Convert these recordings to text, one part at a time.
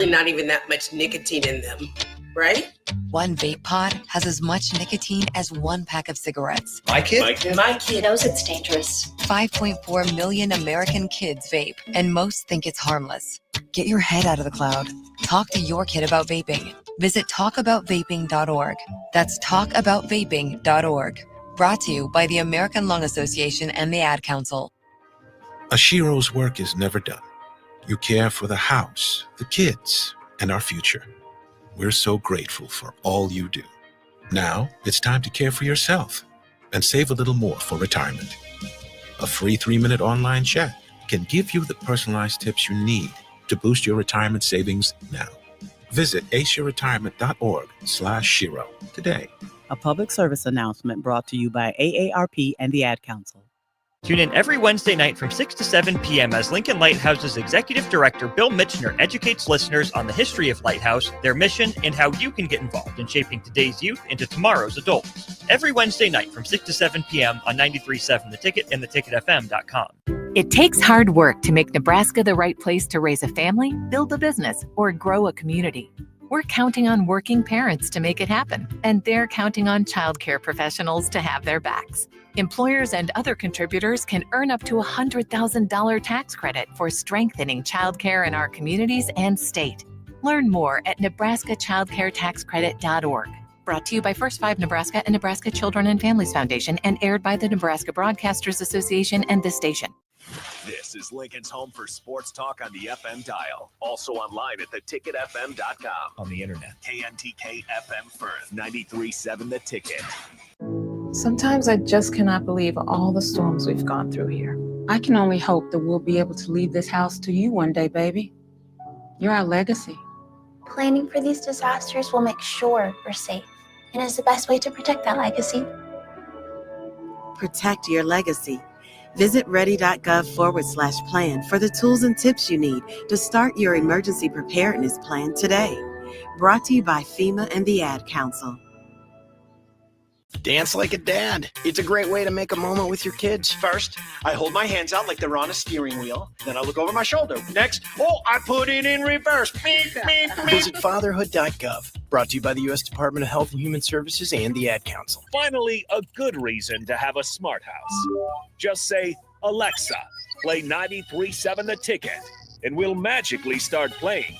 Not even that much nicotine in them, right? One vape pod has as much nicotine as one pack of cigarettes. My kid knows it's dangerous. 5.4 million American kids vape, and most think it's harmless. Get your head out of the cloud. Talk to your kid about vaping. Visit talkaboutvaping.org. That's talkaboutvaping.org. Brought to you by the American Lung Association and the Ad Council. Ashiro's work is never done. You care for the house, the kids, and our future. We're so grateful for all you do. Now it's time to care for yourself and save a little more for retirement. A free 3-minute online chat can give you the personalized tips you need to boost your retirement savings now. Visit aceyourretirement.org/Shiro today. A public service announcement brought to you by AARP and the Ad Council. Tune in every Wednesday night from 6 to 7 p.m. as Lincoln Lighthouse's Executive Director Bill Mitchner educates listeners on the history of Lighthouse, their mission, and how you can get involved in shaping today's youth into tomorrow's adults. Every Wednesday night from 6 to 7 p.m. on 93.7 The Ticket and theticketfm.com. It takes hard work to make Nebraska the right place to raise a family, build a business, or grow a community. We're counting on working parents to make it happen, and they're counting on childcare professionals to have their backs. Employers and other contributors can earn up to a $100,000 tax credit for strengthening childcare in our communities and state. Learn more at nebraskachildcaretaxcredit.org. Brought to you by First 5 Nebraska and Nebraska Children and Families Foundation and aired by the Nebraska Broadcasters Association and this station. This is Lincoln's home for sports talk on the FM dial. Also online at theticketfm.com. on the internet. KNTK FM Firth, 93.7 The Ticket. Sometimes I just cannot believe all the storms we've gone through here. I can only hope that we'll be able to leave this house to you one day, baby. You're our legacy. Planning for these disasters will make sure we're safe, and is the best way to protect that legacy. Protect your legacy. Visit ready.gov/plan for the tools and tips you need to start your emergency preparedness plan today. Brought to you by FEMA and the Ad Council. Dance like a dad. It's a great way to make a moment with your kids. First, I hold my hands out like they're on a steering wheel. Then I look over my shoulder. Next, I put it in reverse. Visit fatherhood.gov. Brought to you by the U.S. Department of Health and Human Services and the Ad Council. Finally, a good reason to have a smart house. Just say, Alexa, play 93.7 The Ticket, and we'll magically start playing.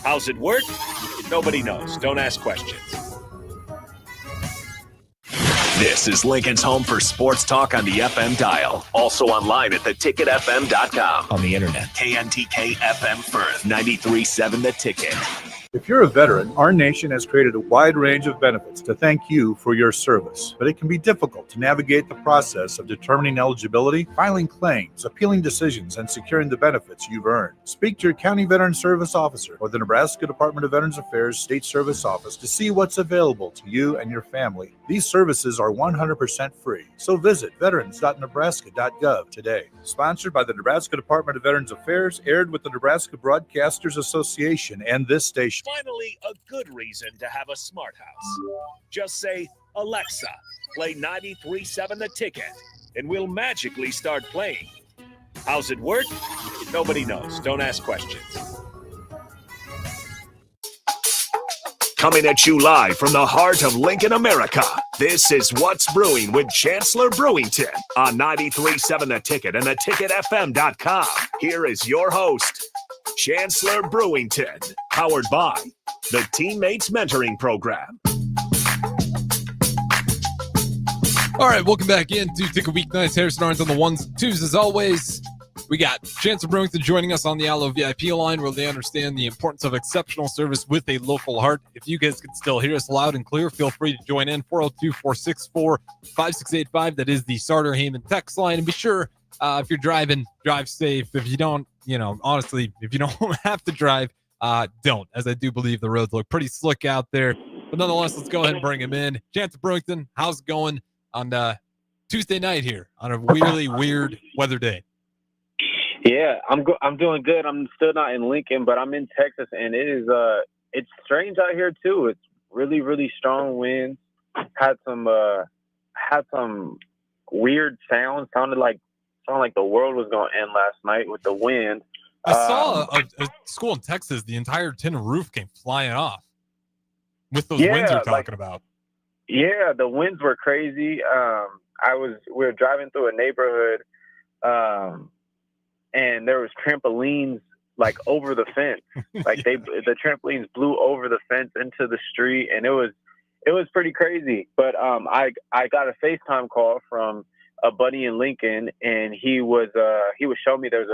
How's it work? Nobody knows. Don't ask questions. This is Lincoln's home for sports talk on the FM dial. Also online at theticketfm.com. On the internet. KNTK FM Firth, 93.7 The Ticket. If you're a veteran, our nation has created a wide range of benefits to thank you for your service. But it can be difficult to navigate the process of determining eligibility, filing claims, appealing decisions, and securing the benefits you've earned. Speak to your County Veteran Service Officer or the Nebraska Department of Veterans Affairs State Service Office to see what's available to you and your family. These services are 100% free. So visit veterans.nebraska.gov today. Sponsored by the Nebraska Department of Veterans Affairs, aired with the Nebraska Broadcasters Association and this station. Finally, a good reason to have a smart house. Just say, Alexa, play 93.7 The Ticket, and we'll magically start playing. How's it work? Nobody knows. Don't ask questions. Coming at you live from the heart of Lincoln, America. This is What's Brewing with Chancellor Brewington on 93.7 The Ticket and theticketfm.com. Here is your host, Chancellor Brewington, powered by the Teammates Mentoring Program. All right, welcome back into Ticket Weeknights. Harrison Arns on the ones and twos as always. We got Chancellor Brewington joining us on the Allo VIP line where they understand the importance of exceptional service with a local heart. If you guys can still hear us loud and clear, feel free to join in. 402-464-5685. That is the Starter Heyman text line. And be sure, if you're driving, drive safe. If you don't, honestly, if you don't have to drive, don't, as I do believe the roads look pretty slick out there. But nonetheless, let's go ahead and bring him in. Chancellor Brewington, how's it going on Tuesday night here on a really weird weather day? Yeah, I'm doing good. I'm still not in Lincoln, but I'm in Texas, and it's strange out here too. It's really, really strong winds. Had some weird sounds. Sounded like the world was going to end last night with the wind. I saw a school in Texas, the entire tin roof came flying off with those winds you're talking about. Yeah, the winds were crazy. We were driving through a neighborhood, and there was trampolines like over the fence. Like the trampolines blew over the fence into the street, and it was pretty crazy. But I got a FaceTime call from a buddy in Lincoln, and he was showing me there's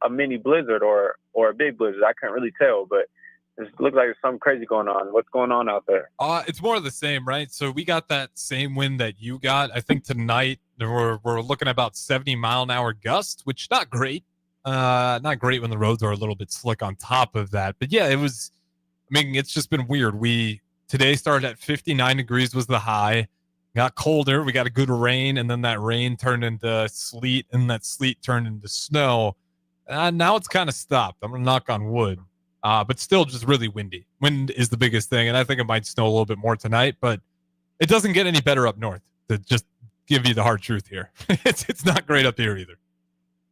a mini blizzard or a big blizzard. I couldn't really tell, but it looked like there's something crazy going on. What's going on out there? It's more of the same, right? So we got that same wind that you got. I think tonight we're looking at about 70 mile an hour gusts, which not great. Not great when the roads are a little bit slick on top of that. But yeah, it's just been weird. Today started at 59 degrees was the high. Got colder. We got a good rain, and then that rain turned into sleet, and that sleet turned into snow. Now it's kind of stopped. I'm going to knock on wood. But still just really windy. Wind is the biggest thing, and I think it might snow a little bit more tonight, but it doesn't get any better up north, to just give you the hard truth here. It's not great up here either.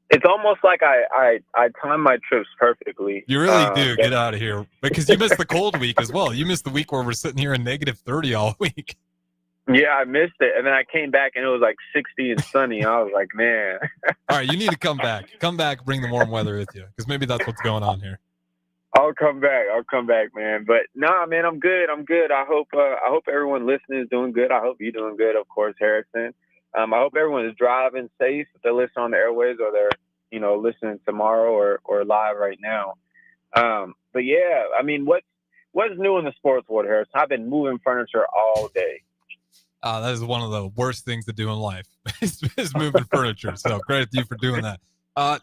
It's almost like I time my trips perfectly. You really do. Get out of here. Because you missed the cold week as well. You missed the week where we're sitting here in negative 30 all week. Yeah, I missed it. And then I came back and it was like 60 and sunny. I was like, man. All right, you need to come back. Come back, bring the warm weather with you, because maybe that's what's going on here. I'll come back, man. But nah, man, I'm good. I hope everyone listening is doing good. I hope you're doing good, of course, Harrison. I hope everyone is driving safe. If they're listening on the airways or they're, listening tomorrow or live right now. But yeah, I mean, what's new in the sports world, Harrison? I've been moving furniture all day. That is one of the worst things to do in life is moving furniture. So credit to you for doing that.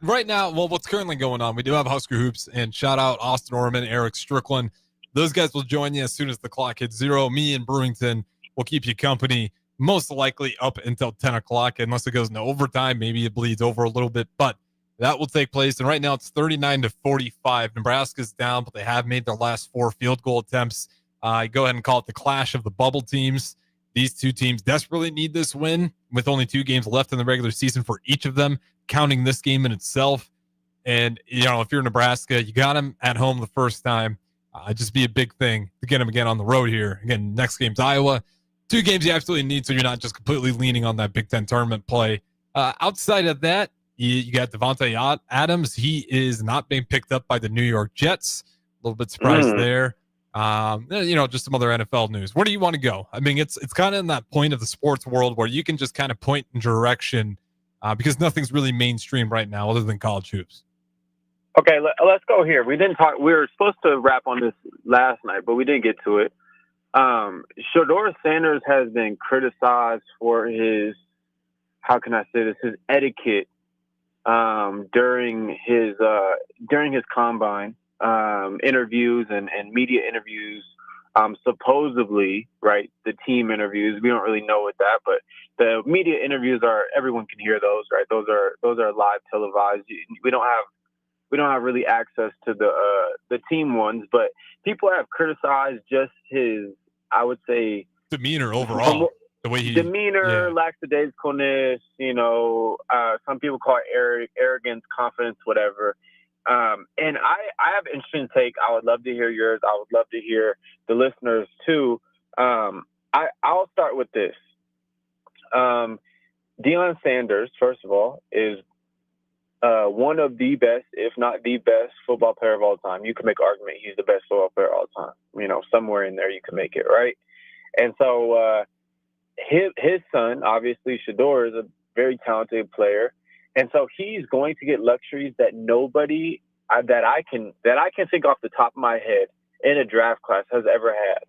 Right now, what's currently going on, we do have Husker Hoops, and shout out Austin Orman, Eric Strickland. Those guys will join you as soon as the clock hits 0. Me and Brewington will keep you company, most likely up until 10 o'clock, unless it goes into overtime. Maybe it bleeds over a little bit, but that will take place. And right now it's 39-45. Nebraska's down, but they have made their last 4 field goal attempts. Go ahead and call it the clash of the bubble teams. These two teams desperately need this win with only 2 games left in the regular season for each of them, counting this game in itself. And, if you're Nebraska, you got them at home the first time. Just be a big thing to get them again on the road here. Again, next game's Iowa. 2 games you absolutely need, so you're not just completely leaning on that Big Ten tournament play. Outside of that, you got Devontae Adams. He is not being picked up by the New York Jets. A little bit surprised there. Just some other NFL news. Where do you want to go? I mean, it's kind of in that point of the sports world where you can just kind of point in direction because nothing's really mainstream right now other than college hoops. Okay, let's go here. We didn't talk. We were supposed to wrap on this last night, but we didn't get to it. Shedeur Sanders has been criticized for his, how can I say this, his etiquette during his combine interviews and media interviews. Supposedly, right, the team interviews, we don't really know what that, but the media interviews everyone can hear those, right? Those are live televised. We don't have really access to the team ones, but people have criticized just his, I would say, demeanor overall. The way he lackadaisicalness, some people call it arrogance, confidence, whatever. And I have an interesting take. I would love to hear yours. I would love to hear the listeners too. I'll start with this. Deion Sanders, first of all, is one of the best, if not the best, football player of all time. You can make an argument he's the best football player of all time. Somewhere in there you can make it, right? And so his son, obviously, Shedeur, is a very talented player. And so he's going to get luxuries that nobody that I can think off the top of my head in a draft class has ever had.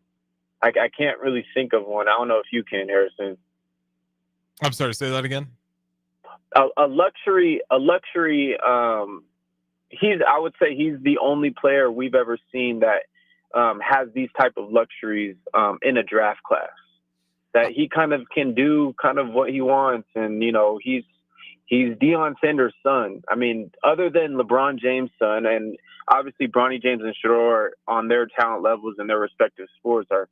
I can't really think of one. I don't know if you can, Harrison. I'm sorry, say that again. A luxury. I would say he's the only player we've ever seen that has these type of luxuries in a draft class. That he kind of can do kind of what he wants, and he's He's Deion Sanders' son. I mean, other than LeBron James' son, and obviously Bronny James and Shador on their talent levels in their respective sports are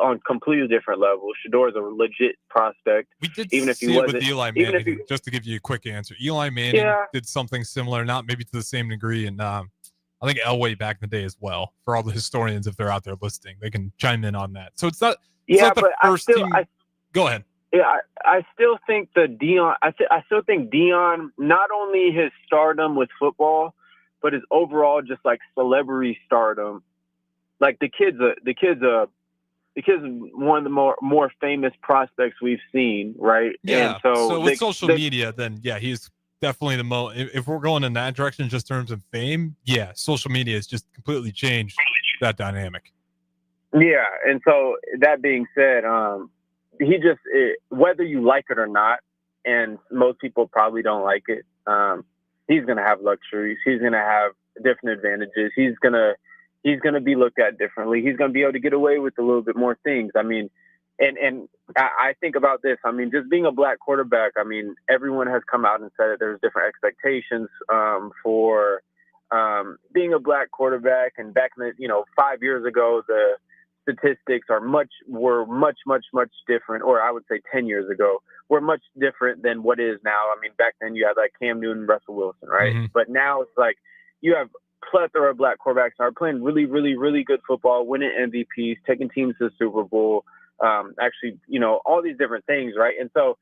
on completely different levels. Shador is a legit prospect. We did even if see he it wasn't, with Eli even if Manning, just to give you a quick answer. Eli Manning did something similar, not maybe to the same degree, and I think Elway back in the day as well. For all the historians, if they're out there listening, they can chime in on that. So it's not the first team. Go ahead. Yeah, I still think the Deion. I still think Deion, not only his stardom with football, but his overall just like celebrity stardom. Like the kid's one of the more famous prospects we've seen, right? Yeah. And so with social media, then he's definitely the most. If we're going in that direction, just in terms of fame, social media has just completely changed that dynamic. Yeah, and so that being said, he just whether you like it or not, and most people probably don't like it. He's gonna have luxuries. He's gonna have different advantages. He's gonna be looked at differently. He's gonna be able to get away with a little bit more things. I mean, and I think about this. I mean, just being a black quarterback. I mean, everyone has come out and said that there's different expectations for being a black quarterback. And back in 5 years ago, the statistics were much different, or I would say 10 years ago were much different than what is now. I mean, back then you had like Cam Newton, Russell Wilson, right? Mm-hmm. But now it's like you have plethora of black quarterbacks that are playing really, really, really good football, winning MVPs, taking teams to the Super Bowl, all these different things, right? And so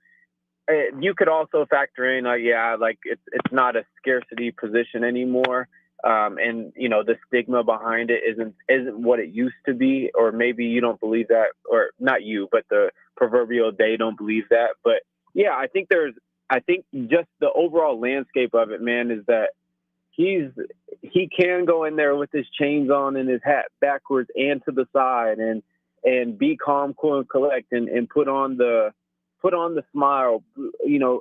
you could also factor in, it's not a scarcity position anymore. And the stigma behind it isn't what it used to be, or maybe you don't believe that, or not you, but the proverbial they don't believe that. But yeah, I think just the overall landscape of it, man, is that he can go in there with his chains on and his hat backwards and to the side and be calm, cool, and collect and put on the smile,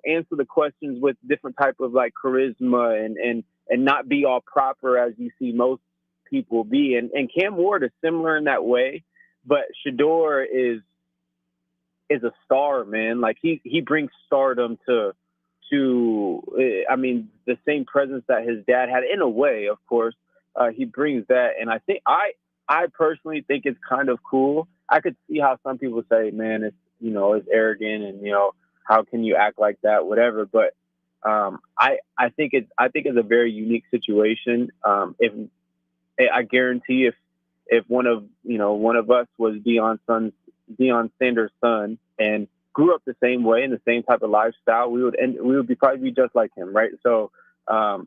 answer the questions with different type of like charisma and not be all proper as you see most people be. And Cam Ward is similar in that way, but Shador is a star, man. Like he brings stardom to the same presence that his dad had, in a way, of course. He brings that, and I think I personally think it's kind of cool. I could see how some people say, man, it's it's arrogant and how can you act like that, whatever. But I think it's a very unique situation. If I guarantee if one of us was Deion Sanders' son and grew up the same way in the same type of lifestyle, we would probably be just like him, right? So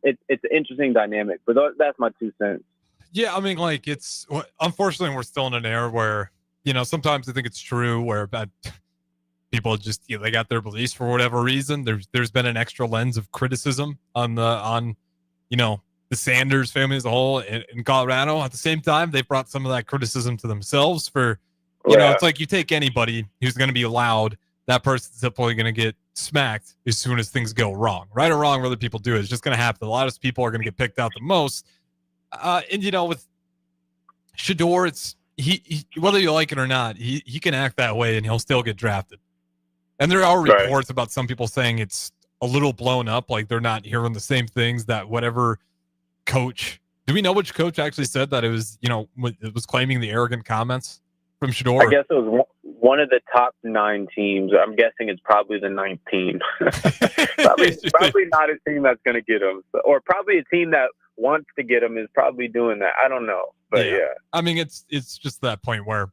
it's an interesting dynamic, but that's my 2 cents. Yeah, I mean, like unfortunately we're still in an era where sometimes I think it's true where people just they got their beliefs for whatever reason. There's been an extra lens of criticism on the Sanders family as a whole in Colorado. At the same time, they've brought some of that criticism to themselves for it's like you take anybody who's going to be loud, that person's simply going to get smacked as soon as things go wrong. Right or wrong, whether people do it, it's just going to happen. The loudest people are going to get picked out the most. And with Shador, it's he whether you like it or not, he can act that way and he'll still get drafted. And there are reports about some people saying it's a little blown up, like they're not hearing the same things that whatever coach. Do we know which coach actually said that it was, it was claiming the arrogant comments from Shador? I guess it was one of the top 9 teams. I'm guessing it's probably the 9th team. probably not a team that's going to get him, or probably a team that wants to get him is probably doing that. I don't know, but yeah. I mean, it's just that point where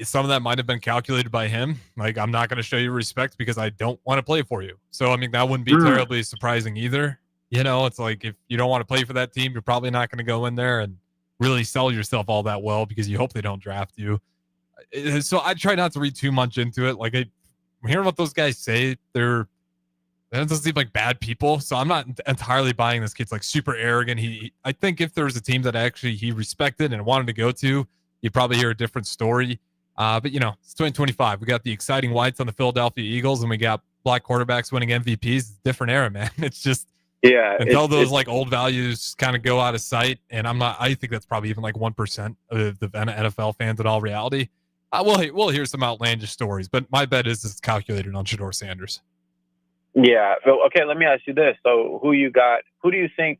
some of that might have been calculated by him. Like, I'm not going to show you respect because I don't want to play for you. So, I mean, that wouldn't be terribly surprising either. It's like if you don't want to play for that team, you're probably not going to go in there and really sell yourself all that well because you hope they don't draft you. So I try not to read too much into it. Like, I'm hearing what those guys say. That doesn't seem like bad people. So I'm not entirely buying this kid's like super arrogant. I think if there was a team that actually he respected and wanted to go to, you'd probably hear a different story. But it's 2025. We got the exciting whites on the Philadelphia Eagles, and we got black quarterbacks winning MVPs. It's a different era, man. It's just until those like old values kind of go out of sight. And I think that's probably even like 1% of the NFL fans in all reality. We'll hear some outlandish stories, but my bet is it's calculated on Shador Sanders. Yeah. So, okay, let me ask you this. So who you got? Who do you think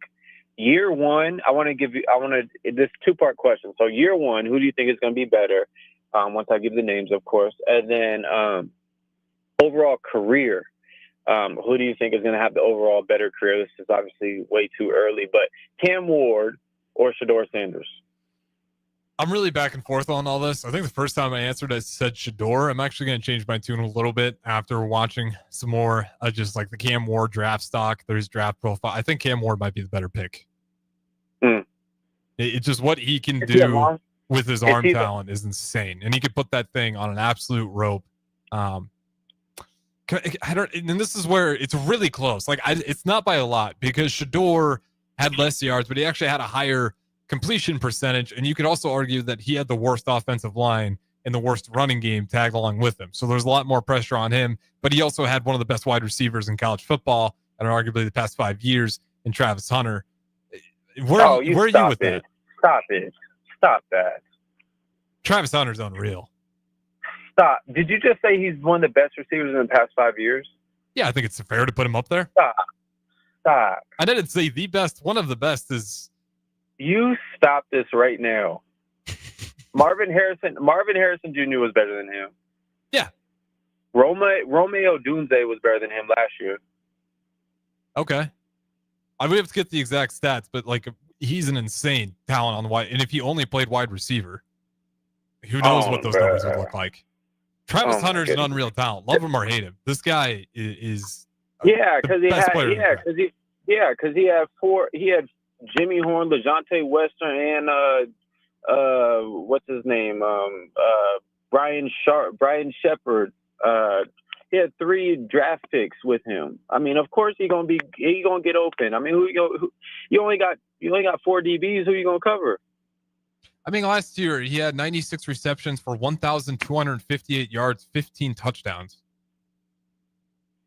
year one? This 2-part question. So year one, who do you think is going to be better? Once I give the names, of course. And then overall career. Who do you think is going to have the overall better career? This is obviously way too early, but Cam Ward or Shedeur Sanders? I'm really back and forth on all this. I think the first time I answered, I said Shedeur. I'm actually going to change my tune a little bit after watching some more, just like the Cam Ward draft stock, there's draft profile. I think Cam Ward might be the better pick. It's just what he can do with his arm talent is insane. And he could put that thing on an absolute rope. I don't, and this is where it's really close. Like, it's not by a lot because Shedeur had less yards, but he actually had a higher completion percentage, and you could also argue that he had the worst offensive line and the worst running game tagged along with him. So there's a lot more pressure on him, but he also had one of the best wide receivers in college football and arguably the past 5 years in Travis Hunter. Where are you with that? Stop that. Travis Hunter's unreal. Stop. Did you just say he's one of the best receivers in the past 5 years? Yeah, I think it's fair to put him up there. Stop. I didn't say the best. One of the best is... You stop this right now. Marvin Harrison Jr. was better than him. Yeah. Romeo Dunze was better than him last year. Okay. I would have to get the exact stats, but like he's an insane talent on the wide. And if he only played wide receiver, who knows what those numbers would look like. Travis Hunter's an unreal talent. Love him or hate him. This guy is because he had four. He had Jimmy Horn, LeJontay Western, and what's his name? Brian Shepard. He had 3 draft picks with him. I mean, of course he gonna get open. I mean, you only got 4 DBs. Who you gonna cover? I mean, last year he had 96 receptions for 1,258 yards, 15 touchdowns.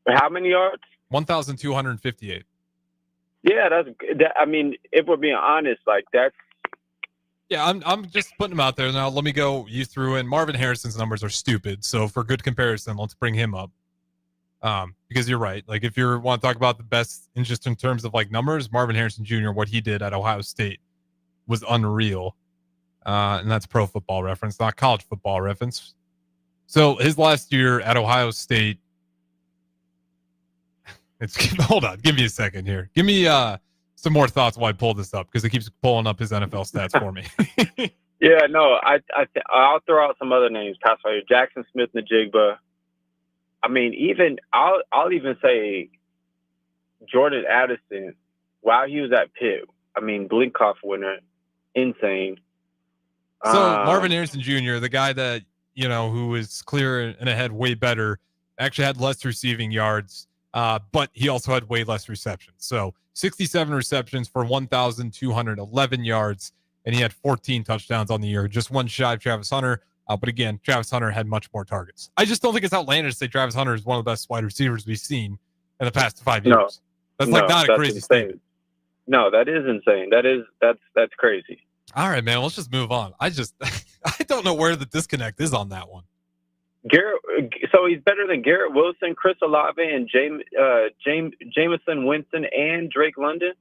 How many yards? 1,258. Yeah, I mean, if we're being honest, like that's. Yeah, I'm just putting him out there now. Let me go you through in. Marvin Harrison's numbers are stupid, so for good comparison, let's bring him up. Because you're right. Like if you want to talk about the best in terms of like numbers, Marvin Harrison Jr., what he did at Ohio State was unreal. And that's Pro Football Reference, not College Football Reference. So his last year at Ohio State. Hold on, give me a second here. Give me some more thoughts while I pull this up because it keeps pulling up his NFL stats for me. Yeah, no, I'll throw out some other names. Jackson Smith Najigba. I mean, I'll even say Jordan Addison. While he was at Pitt, I mean, Blinkoff winner, insane. So Marvin Harrison Jr., the guy that who was clear and ahead way better, actually had less receiving yards. But he also had way less receptions. So 67 receptions for 1,211 yards, and he had 14 touchdowns on the year, just one shy of Travis Hunter. But again, Travis Hunter had much more targets. I just don't think it's outlandish to say Travis Hunter is one of the best wide receivers we've seen in the past 5 years. That's not a crazy statement. No, that is insane. That's crazy. All right, man. Let's just move on. I don't know where the disconnect is on that one. So he's better than Garrett Wilson, Chris Olave, and Jameson Winston and Drake London?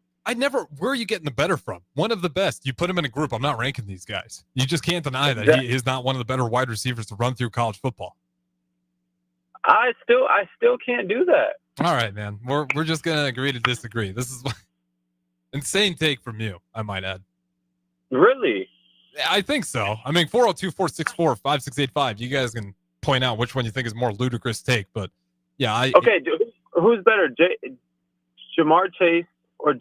Where are you getting the better from? One of the best. You put him in a group. I'm not ranking these guys. You just can't deny that he is not one of the better wide receivers to run through college football. I still can't do that. All right, man. We're just gonna agree to disagree. This is insane take from you, I might add. Really? I think so. I mean, 402-464-5685. You guys can point out which one you think is more ludicrous take, but yeah. Okay, who's better, Jamar Chase or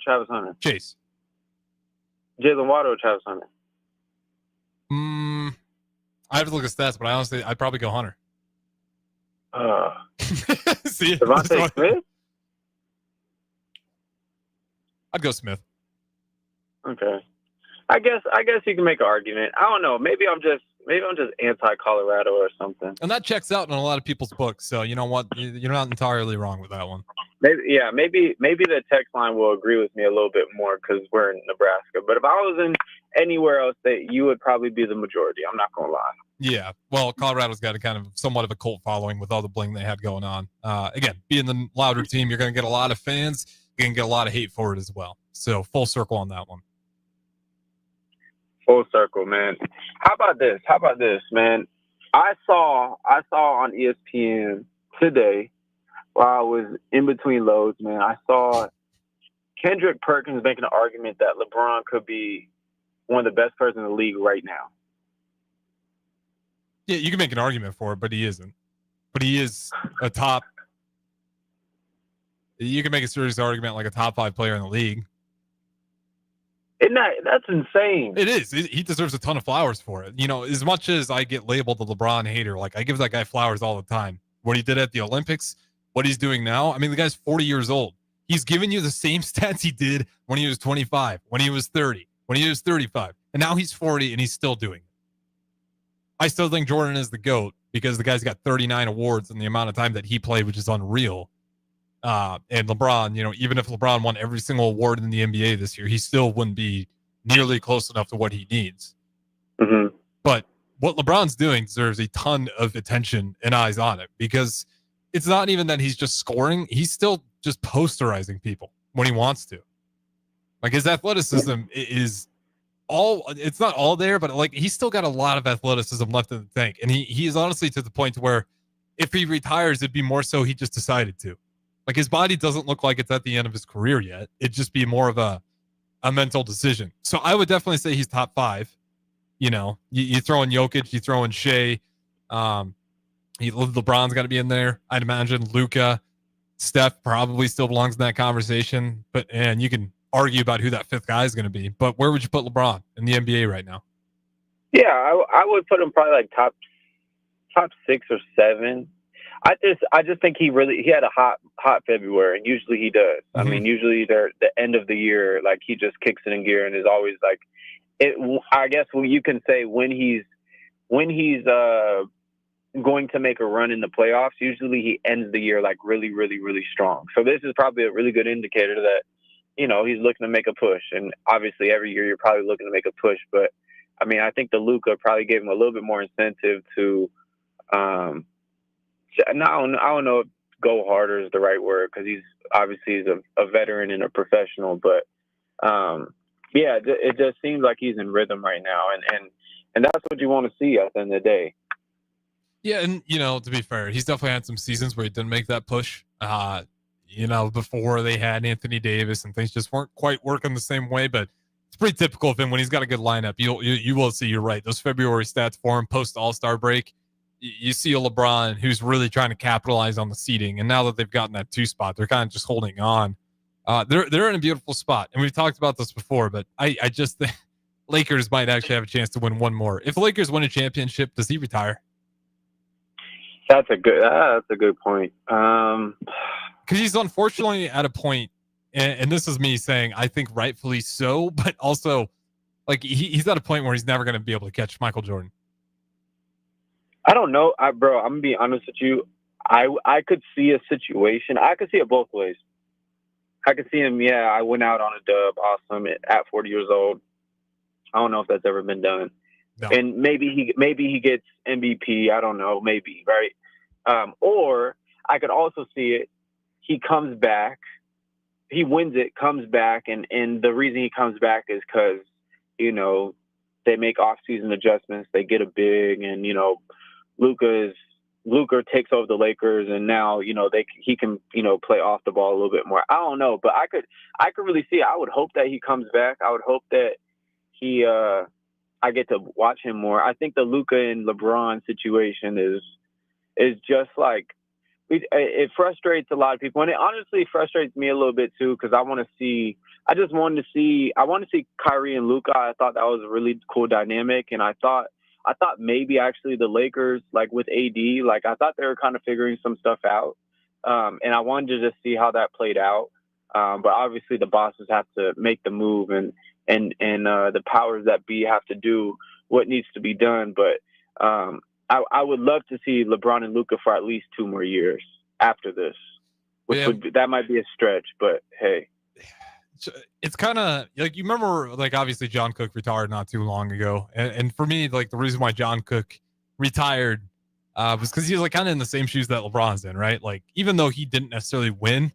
Travis Hunter? Chase. Jalen Waddle or Travis Hunter? I have to look at stats, but I'd probably go Hunter. See, Devontae Smith? I'd go Smith. Okay. I guess you can make an argument. I don't know. Maybe I'm just anti-Colorado or something. And that checks out in a lot of people's books. So you know what? You're not entirely wrong with that one. Maybe the text line will agree with me a little bit more because we're in Nebraska. But if I was in anywhere else, you would probably be the majority. I'm not gonna lie. Yeah, well, Colorado's got a kind of somewhat of a cult following with all the bling they had going on. Again, being the louder team, you're going to get a lot of fans. You're going to get a lot of hate for it as well. So full circle on that one. Full circle, man. How about this, man? I saw on ESPN today while I was in between loads, man. I saw Kendrick Perkins making an argument that LeBron could be one of the best players in the league right now. Yeah, you can make an argument for it, but he isn't. But he is a top. You can make a serious argument like a top 5 player in the league. That's insane. It is. He deserves a ton of flowers for it. You know, as much as I get labeled a LeBron hater, like I give that guy flowers all the time. What he did at the Olympics, what he's doing now. I mean, the guy's 40 years old. He's giving you the same stats he did when he was 25, when he was 30, when he was 35. And now he's 40 and he's still doing it. I still think Jordan is the GOAT because the guy's got 39 awards in the amount of time that he played, which is unreal. And LeBron, you know, even if LeBron won every single award in the NBA this year, he still wouldn't be nearly close enough to what he needs. Mm-hmm. But what LeBron's doing deserves a ton of attention and eyes on it because it's not even that he's just scoring. He's still just posterizing people when he wants to. Like his athleticism is it's not all there, but like he's still got a lot of athleticism left in the tank. And he is honestly to the point where if he retires, it'd be more so he just decided to. Like his body doesn't look like it's at the end of his career yet. It'd just be more of a mental decision. So I would definitely say he's top 5. You know, you throw in Jokic, you throw in Shea. LeBron's got to be in there. I'd imagine Luka, Steph probably still belongs in that conversation. And you can argue about who that 5th guy is going to be. But where would you put LeBron in the NBA right now? Yeah, I would put him probably like top 6 or 7. I just think he had a hot February, and usually he does. Mm-hmm. I mean, usually they're the end of the year, like he just kicks it in gear and is always like it. I guess you can say when he's going to make a run in the playoffs, usually he ends the year like really, really, really strong. So this is probably a really good indicator that, you know, he's looking to make a push. And obviously every year you're probably looking to make a push. But I mean, I think the Luka probably gave him a little bit more incentive to, I don't know if go harder is the right word because he's a veteran and a professional. But yeah, it just seems like he's in rhythm right now. And that's what you want to see at the end of the day. Yeah, and, you know, to be fair, he's definitely had some seasons where he didn't make that push. You know, before they had Anthony Davis and things just weren't quite working the same way, but it's pretty typical of him when he's got a good lineup. You will see, you're right, those February stats for him post All-Star break, you see a LeBron who's really trying to capitalize on the seeding, and now that they've gotten that 2 spot, they're kind of just holding on. They're in a beautiful spot, and we've talked about this before, but I just think Lakers might actually have a chance to win one more. If the Lakers win a championship, does he retire? That's a good point. Because he's unfortunately at a point, and this is me saying I think rightfully so, but also like he's at a point where he's never going to be able to catch Michael Jordan. I don't know, bro. I'm gonna be honest with you. I could see a situation. I could see it both ways. I could see him. Yeah, I went out on a dub. Awesome at 40 years old. I don't know if that's ever been done. No. And maybe he gets MVP. I don't know. Maybe, right? Or I could also see it. He comes back. He wins it, comes back, and the reason he comes back is because, you know, they make off-season adjustments. They get a big, and, you know, Luka takes over the Lakers, and now, you know, he can, you know, play off the ball a little bit more. I don't know, but I could really see it. I would hope that he comes back. I would hope that I get to watch him more. I think the Luka and LeBron situation is just like, it frustrates a lot of people, and it honestly frustrates me a little bit too, because I want to see Kyrie and Luka. I thought that was a really cool dynamic, and I thought maybe actually the Lakers, like with AD, like I thought they were kind of figuring some stuff out, and I wanted to just see how that played out. But obviously the bosses have to make the move, and the powers that be have to do what needs to be done. But I would love to see LeBron and Luka for at least 2 more years after this, which that might be a stretch, but hey. It's kind of like, you remember, like, obviously John Cook retired not too long ago. And for me, like, the reason why John Cook retired was because he was like kind of in the same shoes that LeBron's in, right? Like, even though he didn't necessarily win,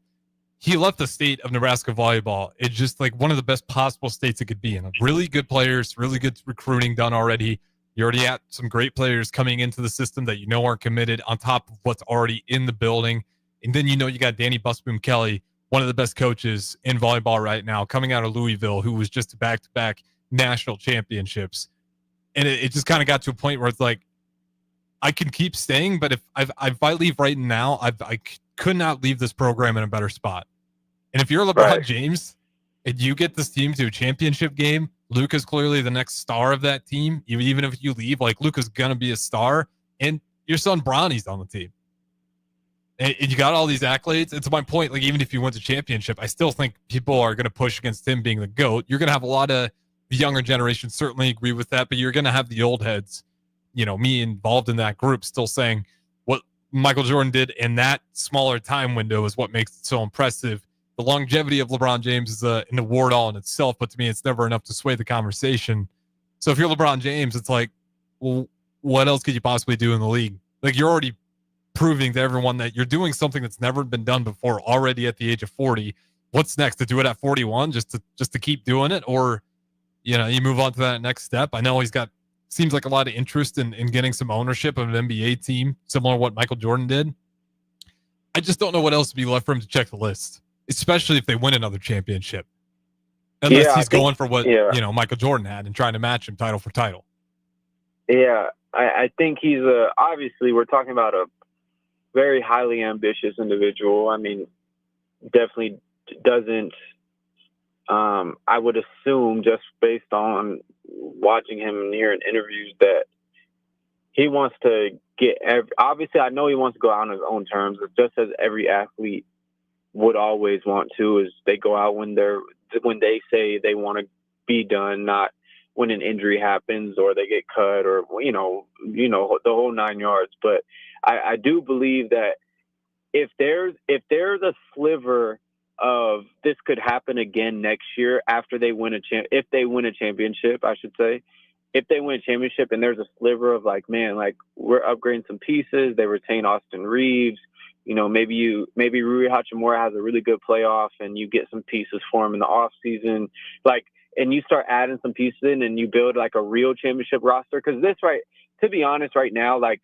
he left the state of Nebraska volleyball. It's just like one of the best possible states it could be in. Really good players, really good recruiting done already. You already had some great players coming into the system that you know aren't committed on top of what's already in the building. And then, you know, you got Danny Busboom Kelly, one of the best coaches in volleyball right now, coming out of Louisville, who was just back-to-back national championships. And it just kind of got to a point where it's like, I can keep staying, but if I leave right now, I could not leave this program in a better spot. And if you're LeBron James and you get this team to a championship game, Luka's clearly the next star of that team. Even if you leave, like, Luka's going to be a star, and your son Bronny's on the team. And you got all these accolades. And to my point, like, even if you win the championship, I still think people are going to push against him being the GOAT. You're going to have a lot of the younger generation certainly agree with that, but you're going to have the old heads, you know, me involved in that group, still saying what Michael Jordan did in that smaller time window is what makes it so impressive. The longevity of LeBron James is an award all in itself, but to me, it's never enough to sway the conversation. So if you're LeBron James, it's like, well, what else could you possibly do in the league? Like, you're already proving to everyone that you're doing something that's never been done before already at the age of 40. What's next? To do it at 41 just to keep doing it? Or, you know, you move on to that next step. I know he's got, seems like a lot of interest in getting some ownership of an NBA team, similar to what Michael Jordan did. I just don't know what else would be left for him to check the list, especially if they win another championship. Unless he's going for what, you know, Michael Jordan had and trying to match him title for title. Yeah, I think he's obviously we're talking about a very highly ambitious individual. I mean, definitely doesn't, I would assume, just based on watching him and hearing interviews, that he wants to get obviously, I know he wants to go out on his own terms, just as every athlete would always want to, is they go out when they say they want to be done, not when an injury happens or they get cut or, you know, the whole 9 yards. But I do believe that if there's a sliver of this could happen again next year after they win if they win a championship, I should say, if they win a championship and there's a sliver of like, man, like, we're upgrading some pieces, they retain Austin Reeves, you know, maybe Rui Hachimura has a really good playoff and you get some pieces for him in the off season, like, and you start adding some pieces in and you build like a real championship roster. Cause to be honest, right now, like,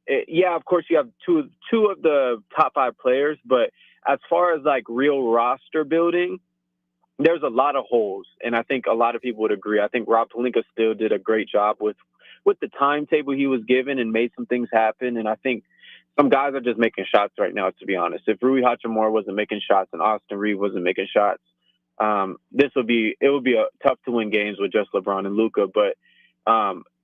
of course you have two of the top 5 players, but as far as like real roster building, there's a lot of holes. And I think a lot of people would agree. I think Rob Pelinka still did a great job with the timetable he was given and made some things happen. And I think some guys are just making shots right now, to be honest. If Rui Hachimura wasn't making shots and Austin Reeves wasn't making shots, it would be tough to win games with just LeBron and Luka. But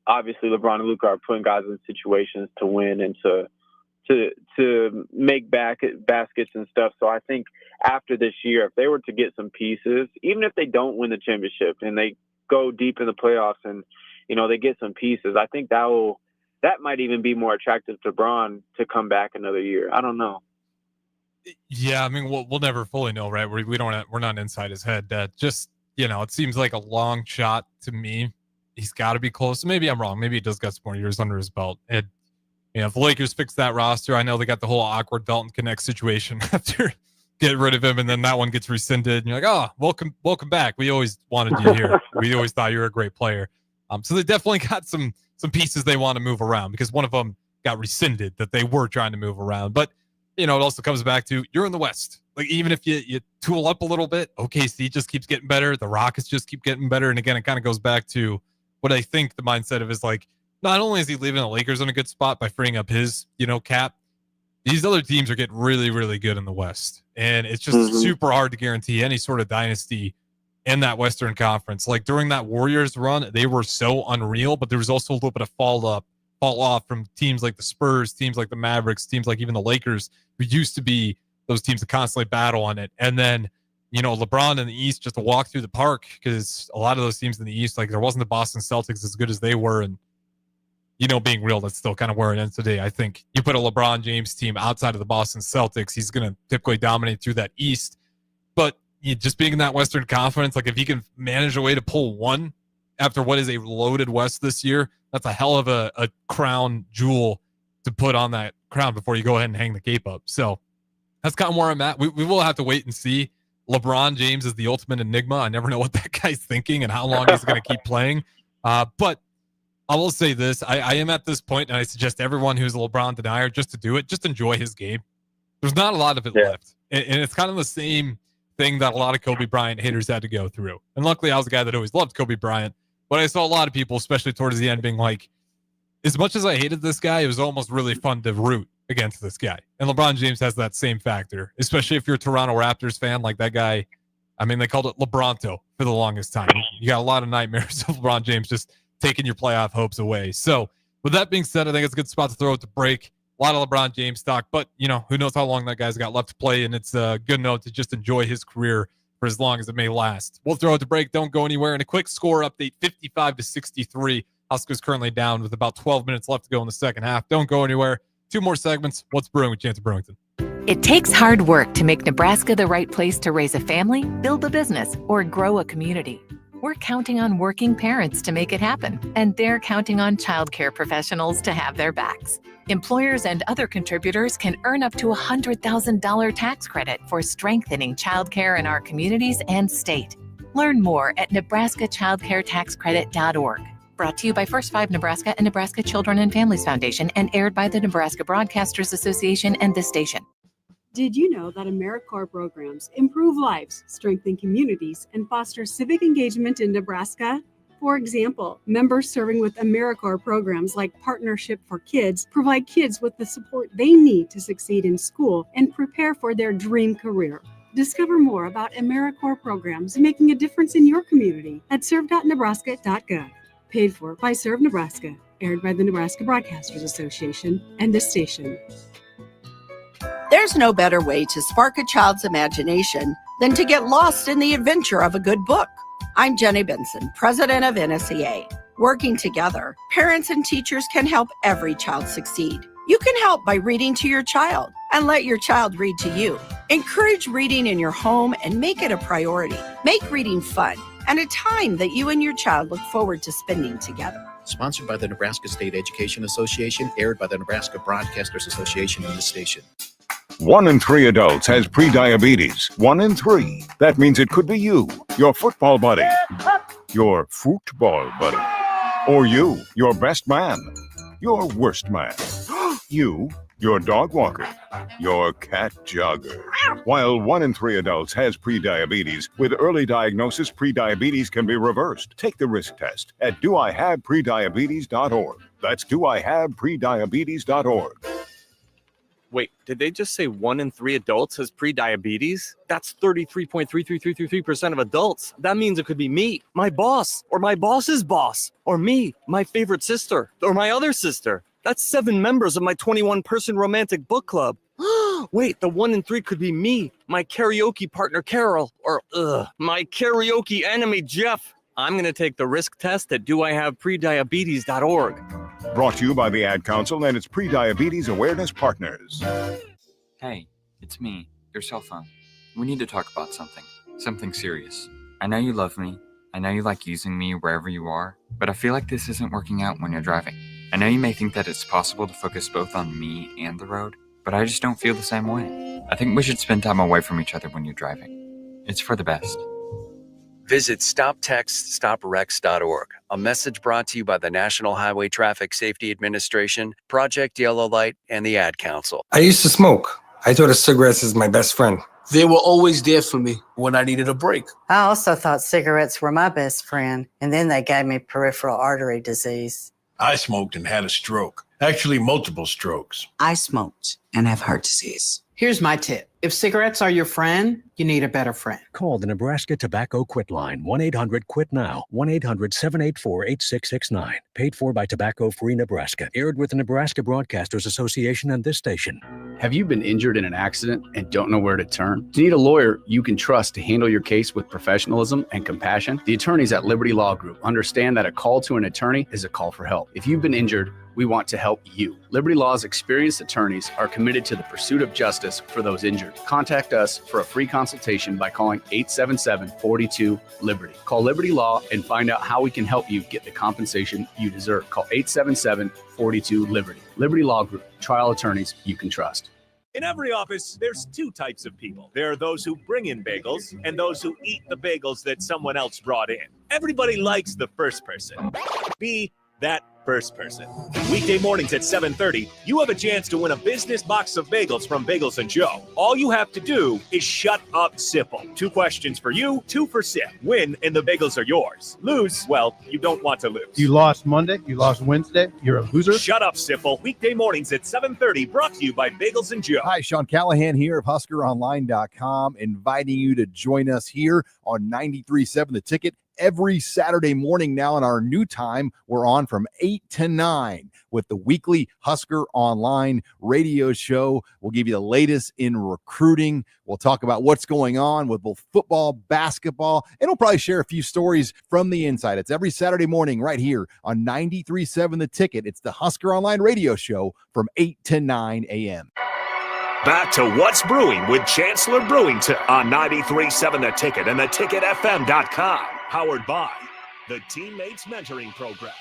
obviously LeBron and Luka are putting guys in situations to win and to make baskets and stuff. So I think after this year, if they were to get some pieces, even if they don't win the championship and they go deep in the playoffs and, you know, they get some pieces, I think that might even be more attractive to Bron to come back another year. I don't know. Yeah, I mean, we'll never fully know, right? We're not inside his head. Just, you know, it seems like a long shot to me. He's got to be close. Maybe I'm wrong. Maybe he does got some more years under his belt. And, you know, if the Lakers fix that roster, I know they got the whole awkward Dalton Connect situation after get rid of him, and then that one gets rescinded. And you're like, oh, welcome back. We always wanted you here. We always thought you were a great player. So they definitely got some pieces they want to move around because one of them got rescinded that they were trying to move around. But, you know, it also comes back to you're in the West. Like, even if you tool up a little bit, OKC just keeps getting better. The Rockets just keep getting better. And again, it kind of goes back to what I think the mindset of is like, not only is he leaving the Lakers in a good spot by freeing up his, you know, cap, these other teams are getting really, really good in the West. And it's just super hard to guarantee any sort of dynasty in that Western Conference. Like during that Warriors run, they were so unreal, but there was also a little bit of fall off from teams like the Spurs, teams like the Mavericks, teams like even the Lakers, who used to be those teams that constantly battle on it. And then, you know, LeBron in the East just to walk through the park because a lot of those teams in the East, like there wasn't the Boston Celtics as good as they were. And being real, that's still kind of where it ends today. I think you put a LeBron James team outside of the Boston Celtics, he's going to typically dominate through that East. But just being in that Western Conference, like if he can manage a way to pull one after what is a loaded West this year, that's a hell of a crown jewel to put on that crown before you go ahead and hang the cape up. So that's kind of where I'm at. We will have to wait and see. LeBron James is the ultimate enigma. I never know what that guy's thinking and how long he's going to keep playing. But I will say this. I am at this point, and I suggest everyone who's a LeBron denier just to do it. Just enjoy his game. There's not a lot of it left. And it's kind of the same thing that a lot of Kobe Bryant haters had to go through. And luckily, I was a guy that always loved Kobe Bryant. But I saw a lot of people, especially towards the end, being like, as much as I hated this guy, it was almost really fun to root against this guy. And LeBron James has that same factor, especially if you're a Toronto Raptors fan. Like that guy, I mean, they called it LeBronto for the longest time. You got a lot of nightmares of LeBron James just taking your playoff hopes away. So with that being said, I think it's a good spot to throw it to break. A lot of LeBron James talk, but who knows how long that guy's got left to play. And it's a good note to just enjoy his career for as long as it may last. We'll throw it to break. Don't go anywhere. And a quick score update, 55-63. Huskers currently down with about 12 minutes left to go in the second half. Don't go anywhere. 2 more segments. What's brewing with Chancellor Brewington? It takes hard work to make Nebraska the right place to raise a family, build a business, or grow a community. We're counting on working parents to make it happen, and they're counting on childcare professionals to have their backs. Employers and other contributors can earn up to $100,000 tax credit for strengthening childcare in our communities and state. Learn more at nebraskachildcaretaxcredit.org. Brought to you by First 5 Nebraska and Nebraska Children and Families Foundation and aired by the Nebraska Broadcasters Association and this station. Did you know that AmeriCorps programs improve lives, strengthen communities, and foster civic engagement in Nebraska? For example, members serving with AmeriCorps programs like Partnership for Kids provide kids with the support they need to succeed in school and prepare for their dream career. Discover more about AmeriCorps programs making a difference in your community at serve.nebraska.gov. Paid for by Serve Nebraska, aired by the Nebraska Broadcasters Association and this station. There's no better way to spark a child's imagination than to get lost in the adventure of a good book. I'm Jenny Benson, president of NSEA. Working together, parents and teachers can help every child succeed. You can help by reading to your child and let your child read to you. Encourage reading in your home and make it a priority. Make reading fun and a time that you and your child look forward to spending together. Sponsored by the Nebraska State Education Association, aired by the Nebraska Broadcasters Association and this station. 1 in 3 adults has prediabetes. 1 in 3. That means it could be you, your football buddy, your football buddy, or you, your best man, your worst man, you, your dog walker, your cat jogger. While 1 in 3 adults has prediabetes, with early diagnosis, prediabetes can be reversed. Take the risk test at doihaveprediabetes.org. That's doihaveprediabetes.org. Wait, did they just say 1 in 3 adults has prediabetes? That's 33.33333% of adults. That means it could be me, my boss, or my boss's boss, or me, my favorite sister, or my other sister. That's 7 members of my 21-person romantic book club. Wait, the 1 in 3 could be me, my karaoke partner Carol, or my karaoke enemy Jeff. I'm going to take the risk test at doihaveprediabetes.org. Brought to you by the Ad Council and its Prediabetes Awareness Partners. Hey, it's me, your cell phone. We need to talk about something serious. I know you love me. I know you like using me wherever you are, but I feel like this isn't working out when you're driving. I know you may think that it's possible to focus both on me and the road, but I just don't feel the same way. I think we should spend time away from each other when you're driving. It's for the best. Visit StopTextStopWrecks.org, a message brought to you by the National Highway Traffic Safety Administration, Project Yellow Light, and the Ad Council. I used to smoke. I thought of cigarettes as my best friend. They were always there for me when I needed a break. I also thought cigarettes were my best friend, and then they gave me peripheral artery disease. I smoked and had a stroke. Actually, multiple strokes. I smoked and have heart disease. Here's my tip. If cigarettes are your friend, you need a better friend. Call the Nebraska Tobacco Quit Line, 1-800-QUIT-NOW, 1-800-784-8669. Paid for by Tobacco Free Nebraska. Aired with the Nebraska Broadcasters Association and this station. Have you been injured in an accident and don't know where to turn? Do you need a lawyer you can trust to handle your case with professionalism and compassion? The attorneys at Liberty Law Group understand that a call to an attorney is a call for help. If you've been injured, we want to help you. Liberty Law's experienced attorneys are committed to the pursuit of justice for those injured. Contact us for a free consultation by calling 877-42-LIBERTY. Call Liberty Law and find out how we can help you get the compensation you deserve. Call 877-42-LIBERTY. Liberty Law Group, trial attorneys you can trust. In every office, there's two types of people. There are those who bring in bagels and those who eat the bagels that someone else brought in. Everybody likes the first person. Be that first person. Weekday mornings at 7:30, you have a chance to win a business box of bagels from Bagels & Joe. All you have to do is shut up, Sipple. 2 questions for you, 2 for Sip. Win, and the bagels are yours. Lose, well, you don't want to lose. You lost Monday, you lost Wednesday, you're a loser. Shut up, Sipple. Weekday mornings at 7:30, brought to you by Bagels & Joe. Hi, Sean Callahan here of HuskerOnline.com, inviting you to join us here on 93.7 The Ticket. Every Saturday morning now in our new time, we're on from 8 to 9 with the weekly Husker Online radio show. We'll give you the latest in recruiting. We'll talk about what's going on with both football, basketball, and we'll probably share a few stories from the inside. It's every Saturday morning right here on 93.7 The Ticket. It's the Husker Online radio show from 8 to 9 a.m. Back to What's Brewing with Chancellor Brewington on 93.7 The Ticket and theticketfm.com. Powered by the Teammates Mentoring Program.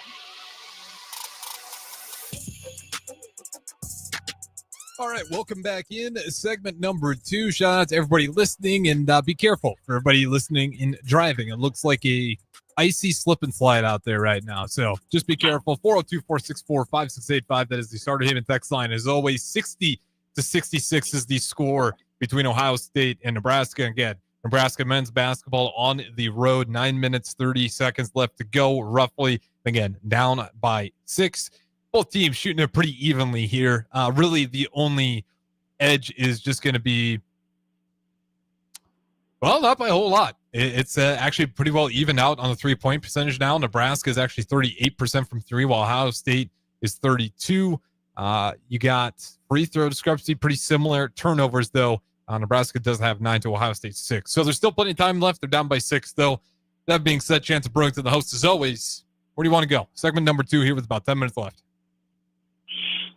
All right, welcome back in segment number 2. Shout out to everybody listening, and be careful for everybody listening and driving. It looks like a icy slip and slide out there right now, so just be careful. 402-464-5685. That is the Starter Haven text line. As always, 60-66 is the score between Ohio State and Nebraska. Again, Nebraska men's basketball on the road, 9 minutes, 30 seconds left to go, roughly. Again, down by 6. Both teams shooting it pretty evenly here. Really, the only edge is just going to be, well, not by a whole lot. It's actually pretty well evened out on the three-point percentage now. Nebraska is actually 38% from 3, while Ohio State is 32%. You got free throw discrepancy, pretty similar. Turnovers, though, Nebraska does have 9 to Ohio State 6. So there's still plenty of time left. They're down by 6, though. That being said, Chancellor Brewington, the host, as always. Where do you want to go? Segment number 2 here with about 10 minutes left.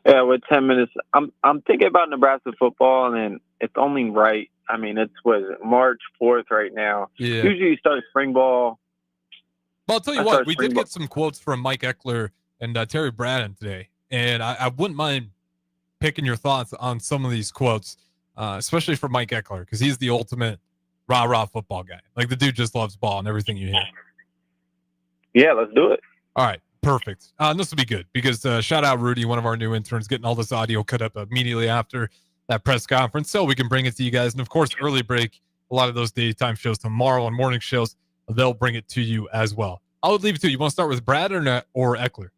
Yeah, with 10 minutes, I'm thinking about Nebraska football, and it's only right. I mean, it's March 4th right now. Yeah. Usually you start spring ball. Well, I'll tell you what, we did get some quotes from Mike Eckler and Terry Braden today, and I wouldn't mind picking your thoughts on some of these quotes. Especially for Mike Eckler, because he's the ultimate rah-rah football guy. Like, the dude just loves ball and everything you hear. Yeah, let's do it. All right, perfect. This will be good, because shout out Rudy, one of our new interns, getting all this audio cut up immediately after that press conference so we can bring it to you guys. And, of course, early break, a lot of those daytime shows tomorrow and morning shows, they'll bring it to you as well. I would leave it to you. You want to start with Brad or Eckler?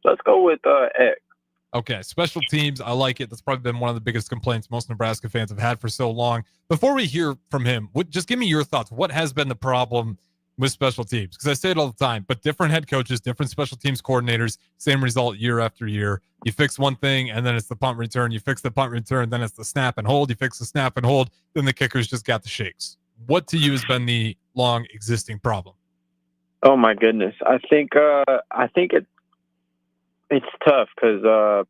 Let's go with Eck. Okay, special teams, I like it. That's probably been one of the biggest complaints most Nebraska fans have had for so long. Before we hear from him, just give me your thoughts. What has been the problem with special teams? Because I say it all the time, but different head coaches, different special teams coordinators, same result year after year. You fix one thing, and then it's the punt return. You fix the punt return, then it's the snap and hold. You fix the snap and hold, then the kickers just got the shakes. What to you has been the long existing problem? Oh, my goodness. I think it's tough because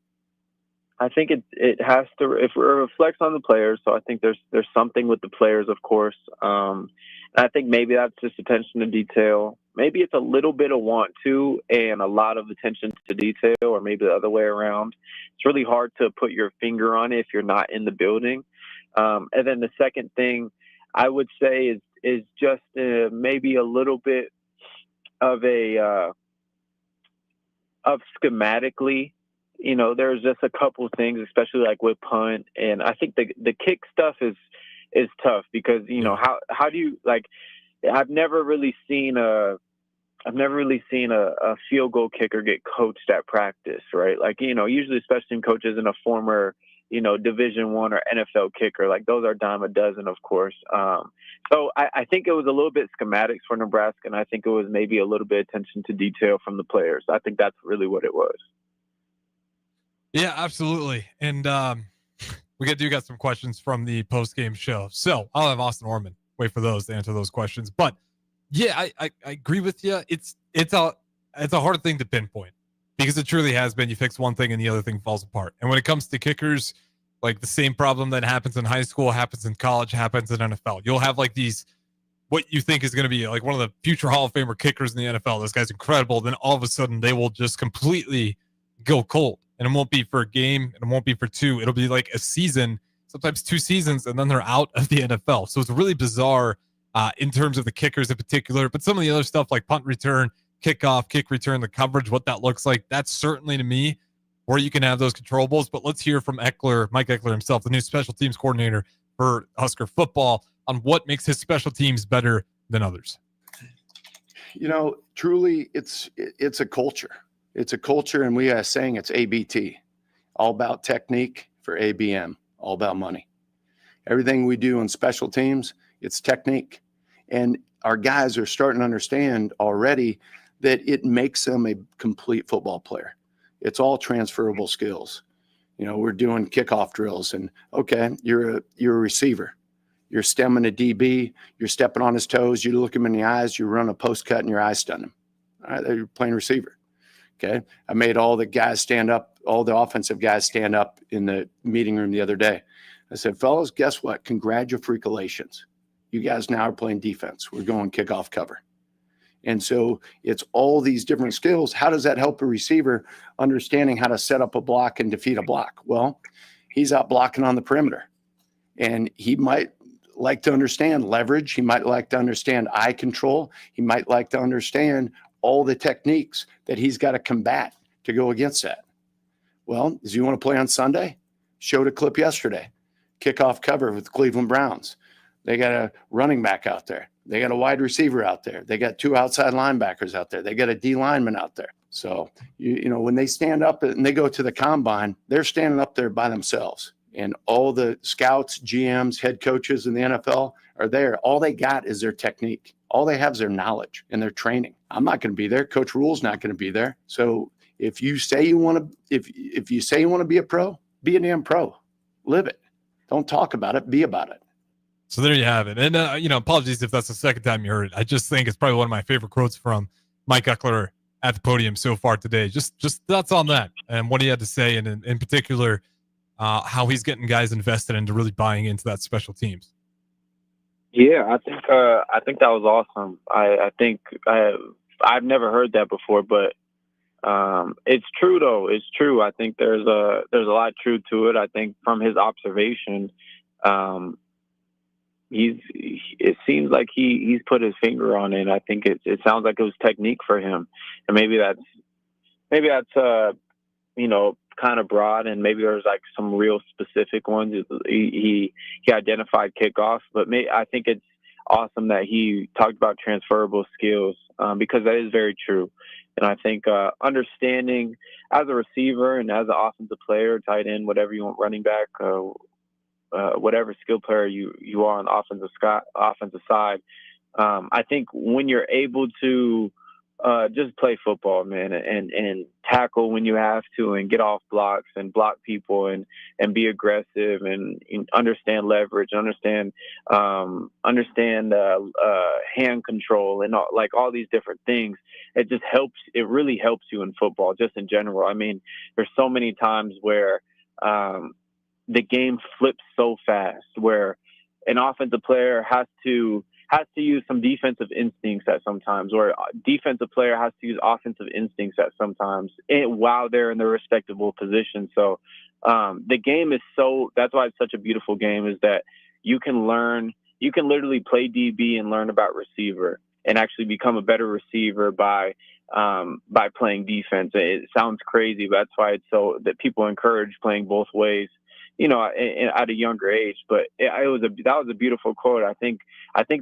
I think it has to, if it reflects on the players. So I think there's something with the players, of course. I think maybe that's just attention to detail. Maybe it's a little bit of want to and a lot of attention to detail, or maybe the other way around. It's really hard to put your finger on it if you're not in the building. And then the second thing I would say is just maybe a little bit of schematically, there's just a couple of things, especially like with punt, and I think the kick stuff is tough because how do you, like, I've never really seen a field goal kicker get coached at practice, right? Like, usually special team coaches and a former Division I or NFL kicker, like those are dime a dozen, of course. So I think it was a little bit schematics for Nebraska, and I think it was maybe a little bit attention to detail from the players. I think that's really what it was. Yeah, absolutely. And we got some questions from the post-game show. So I'll have Austin Orman wait for those to answer those questions. But yeah, I agree with you. It's a it's a hard thing to pinpoint because it truly has been. You fix one thing and the other thing falls apart. And when it comes to kickers, like the same problem that happens in high school happens in college, happens in NFL. You'll have like these, what you think is going to be like one of the future Hall of Famer kickers in the NFL. This guy's incredible. Then all of a sudden they will just completely go cold, and it won't be for a game, and it won't be for two. It'll be like a season, sometimes 2 seasons, and then they're out of the NFL. So it's really bizarre in terms of the kickers in particular. But some of the other stuff like punt return, kickoff, kick return, the coverage, what that looks like, that's certainly to me where you can have those controllables. But let's hear from Mike Eckler himself, the new special teams coordinator for Husker football, on what makes his special teams better than others. Truly, it's a culture. It's a culture, and we are saying it's ABT, all about technique for ABM, all about money. Everything we do on special teams, it's technique. And our guys are starting to understand already that it makes them a complete football player. It's all transferable skills. We're doing kickoff drills, and okay, you're a receiver. You're stemming a DB, you're stepping on his toes, you look him in the eyes, you run a post cut and your eyes stun him. All right, you're playing receiver. Okay. I made all the guys stand up, all the offensive guys stand up in the meeting room the other day. I said, fellas, guess what? Congratulations. You guys now are playing defense. We're going kickoff cover. And so it's all these different skills. How does that help a receiver understanding how to set up a block and defeat a block? Well, he's out blocking on the perimeter, and he might like to understand leverage. He might like to understand eye control. He might like to understand all the techniques that he's got to combat to go against that. Well, does he want to play on Sunday? Showed a clip yesterday. Kickoff cover with the Cleveland Browns. They got a running back out there. They got a wide receiver out there. They got 2 outside linebackers out there. They got a D lineman out there. So, when they stand up and they go to the combine, they're standing up there by themselves. And all the scouts, GMs, head coaches in the NFL are there. All they got is their technique. All they have is their knowledge and their training. I'm not going to be there. Coach Rule's not going to be there. So if you say you want to, if you say you want to be a pro, be a damn pro. Live it. Don't talk about it. Be about it. So there you have it. And, apologies if that's the second time you heard it. I just think it's probably one of my favorite quotes from Mike Eckler at the podium so far today. Just thoughts on that and what he had to say, and in particular, how he's getting guys invested into really buying into that special teams. Yeah, I think that was awesome. I think I've never heard that before, but it's true though. It's true. I think there's a lot of truth to it. I think from his observation, it seems like he's put his finger on it. I think it sounds like it was technique for him, and maybe that's kind of broad, and maybe there's like some real specific ones. He identified kickoff, but I think it's awesome that he talked about transferable skills, because that is very true. And I think understanding as a receiver and as an offensive player, tight end, whatever you want, running back, whatever skill player you are on the offensive side, I think when you're able to just play football, man, and tackle when you have to, and get off blocks and block people, and be aggressive, and understand leverage, understand hand control, and all these different things. It just helps. It really helps you in football, just in general. I mean, there's so many times where the game flips so fast, where an offensive player has to use some defensive instincts at sometimes, or a defensive player has to use offensive instincts at sometimes, while they're in their respectable position. So the game is that's why it's such a beautiful game, is that you can literally play DB and learn about receiver, and actually become a better receiver by playing defense. It sounds crazy, but that's why it's so that people encourage playing both ways, at a younger age. But that was a beautiful quote. I think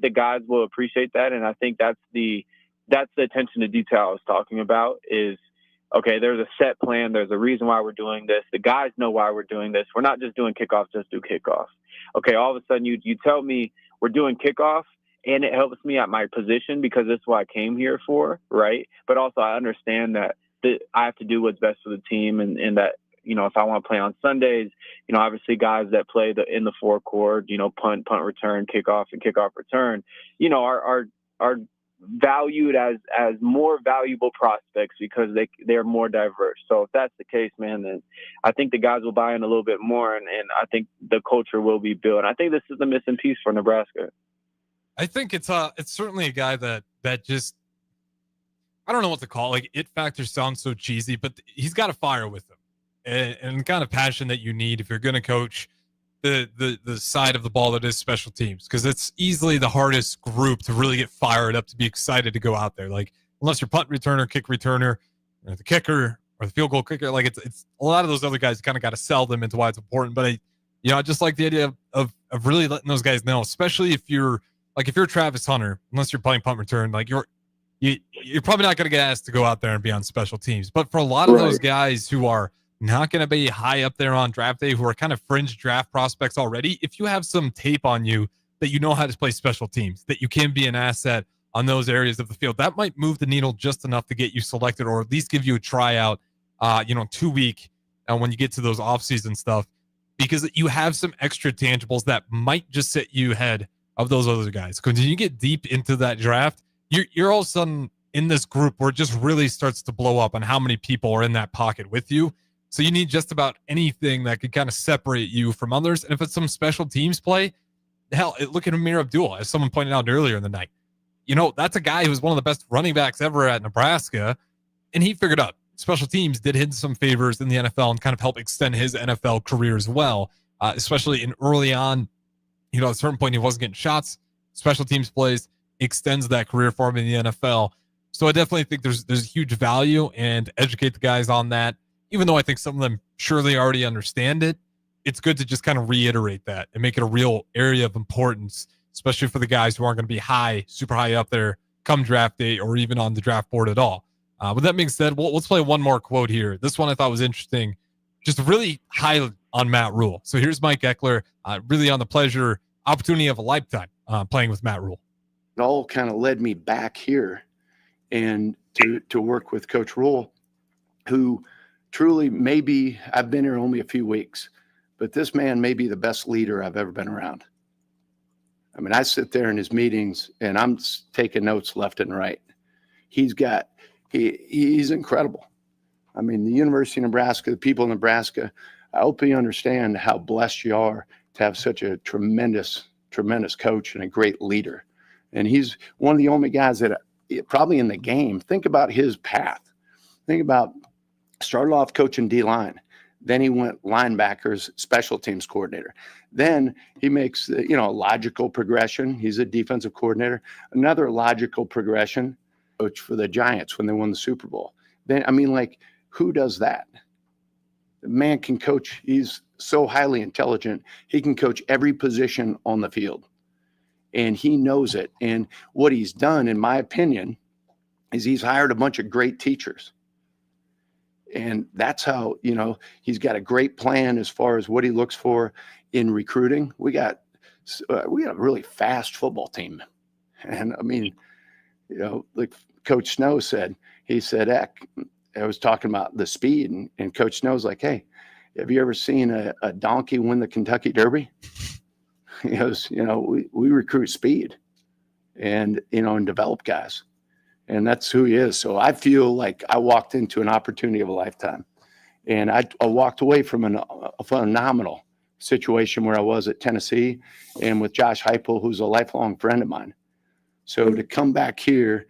the guys will appreciate that, and I think that's the attention to detail I was talking about. Is okay, there's a set plan. There's a reason why we're doing this. The guys know why we're doing this. We're not just doing kickoff, just do kickoff. Okay, all of a sudden you tell me we're doing kickoff, and it helps me at my position because that's what I came here for, right? But also I understand that I have to do what's best for the team, and that, if I want to play on Sundays, obviously guys that play in the four chord, punt return, kickoff, and kickoff return, are valued as more valuable prospects because they're more diverse. So if that's the case, man, then I think the guys will buy in a little bit more, and I think the culture will be built. I think this is the missing piece for Nebraska. I think it's certainly a guy that just, I don't know what to call it. Like, it factor sounds so cheesy, but he's got a fire with him and kind of passion that you need if you're going to coach the side of the ball that is special teams, because it's easily the hardest group to really get fired up, to be excited to go out there. Like, unless you're punt returner, kick returner, or the kicker, or the field goal kicker, like it's a lot of those other guys kind of got to sell them into why it's important. But I just like the idea of really letting those guys know, especially if you're Travis Hunter, unless you're playing punt return, like you're probably not going to get asked to go out there and be on special teams. But for a lot of those guys who are not going to be high up there on draft day, who are kind of fringe draft prospects already, if you have some tape on you that you know how to play special teams, that you can be an asset on those areas of the field, that might move the needle just enough to get you selected, or at least give you a tryout, 2-week when you get to those off-season stuff, because you have some extra tangibles that might just set you ahead of those other guys. Because when you get deep into that draft, you're all of a sudden in this group where it just really starts to blow up on how many people are in that pocket with you. So you need just about anything that could kind of separate you from others. And if it's some special teams play, hell, look at Amir Abdul, as someone pointed out earlier in the night. That's a guy who's one of the best running backs ever at Nebraska, and he figured out special teams did him some favors in the NFL and kind of help extend his NFL career as well, especially in early on. At a certain point, he wasn't getting shots. Special teams plays extends that career for him in the NFL. So I definitely think there's huge value, and educate the guys on that. Even though I think some of them surely already understand it, it's good to just kind of reiterate that and make it a real area of importance, especially for the guys who aren't going to be super high up there come draft day, or even on the draft board at all. With that being said, let's play one more quote here. This one I thought was interesting, just really high on Matt Rule. So here's Mike Eckler, really on the opportunity of a lifetime playing with Matt Rule. It all kind of led me back here and to work with Coach Rule, who truly, maybe I've been here only a few weeks, but this man may be the best leader I've ever been around. I mean, I sit there in his meetings and I'm taking notes left and right. He's incredible. I mean, the University of Nebraska, the people of Nebraska, I hope you understand how blessed you are to have such a tremendous, tremendous coach and a great leader. And he's one of the only guys that probably in the game. Think about his path. Think about started off coaching D-line. Then he went linebackers, special teams coordinator. Then he makes a logical progression. He's a defensive coordinator. Another logical progression, coach for the Giants when they won the Super Bowl. Then, who does that? The man can coach. He's so highly intelligent. He can coach every position on the field, and he knows it. And what he's done, in my opinion, is he's hired a bunch of great teachers. And that's how, he's got a great plan as far as what he looks for in recruiting. We got a really fast football team. And like Coach Snow said, I was talking about the speed, and Coach Snow's like, hey, have you ever seen a donkey win the Kentucky Derby? He goes, we recruit speed and develop guys. And that's who he is. So I feel like I walked into an opportunity of a lifetime. And I walked away from a phenomenal situation where I was at Tennessee and with Josh Heupel, who's a lifelong friend of mine. So to come back here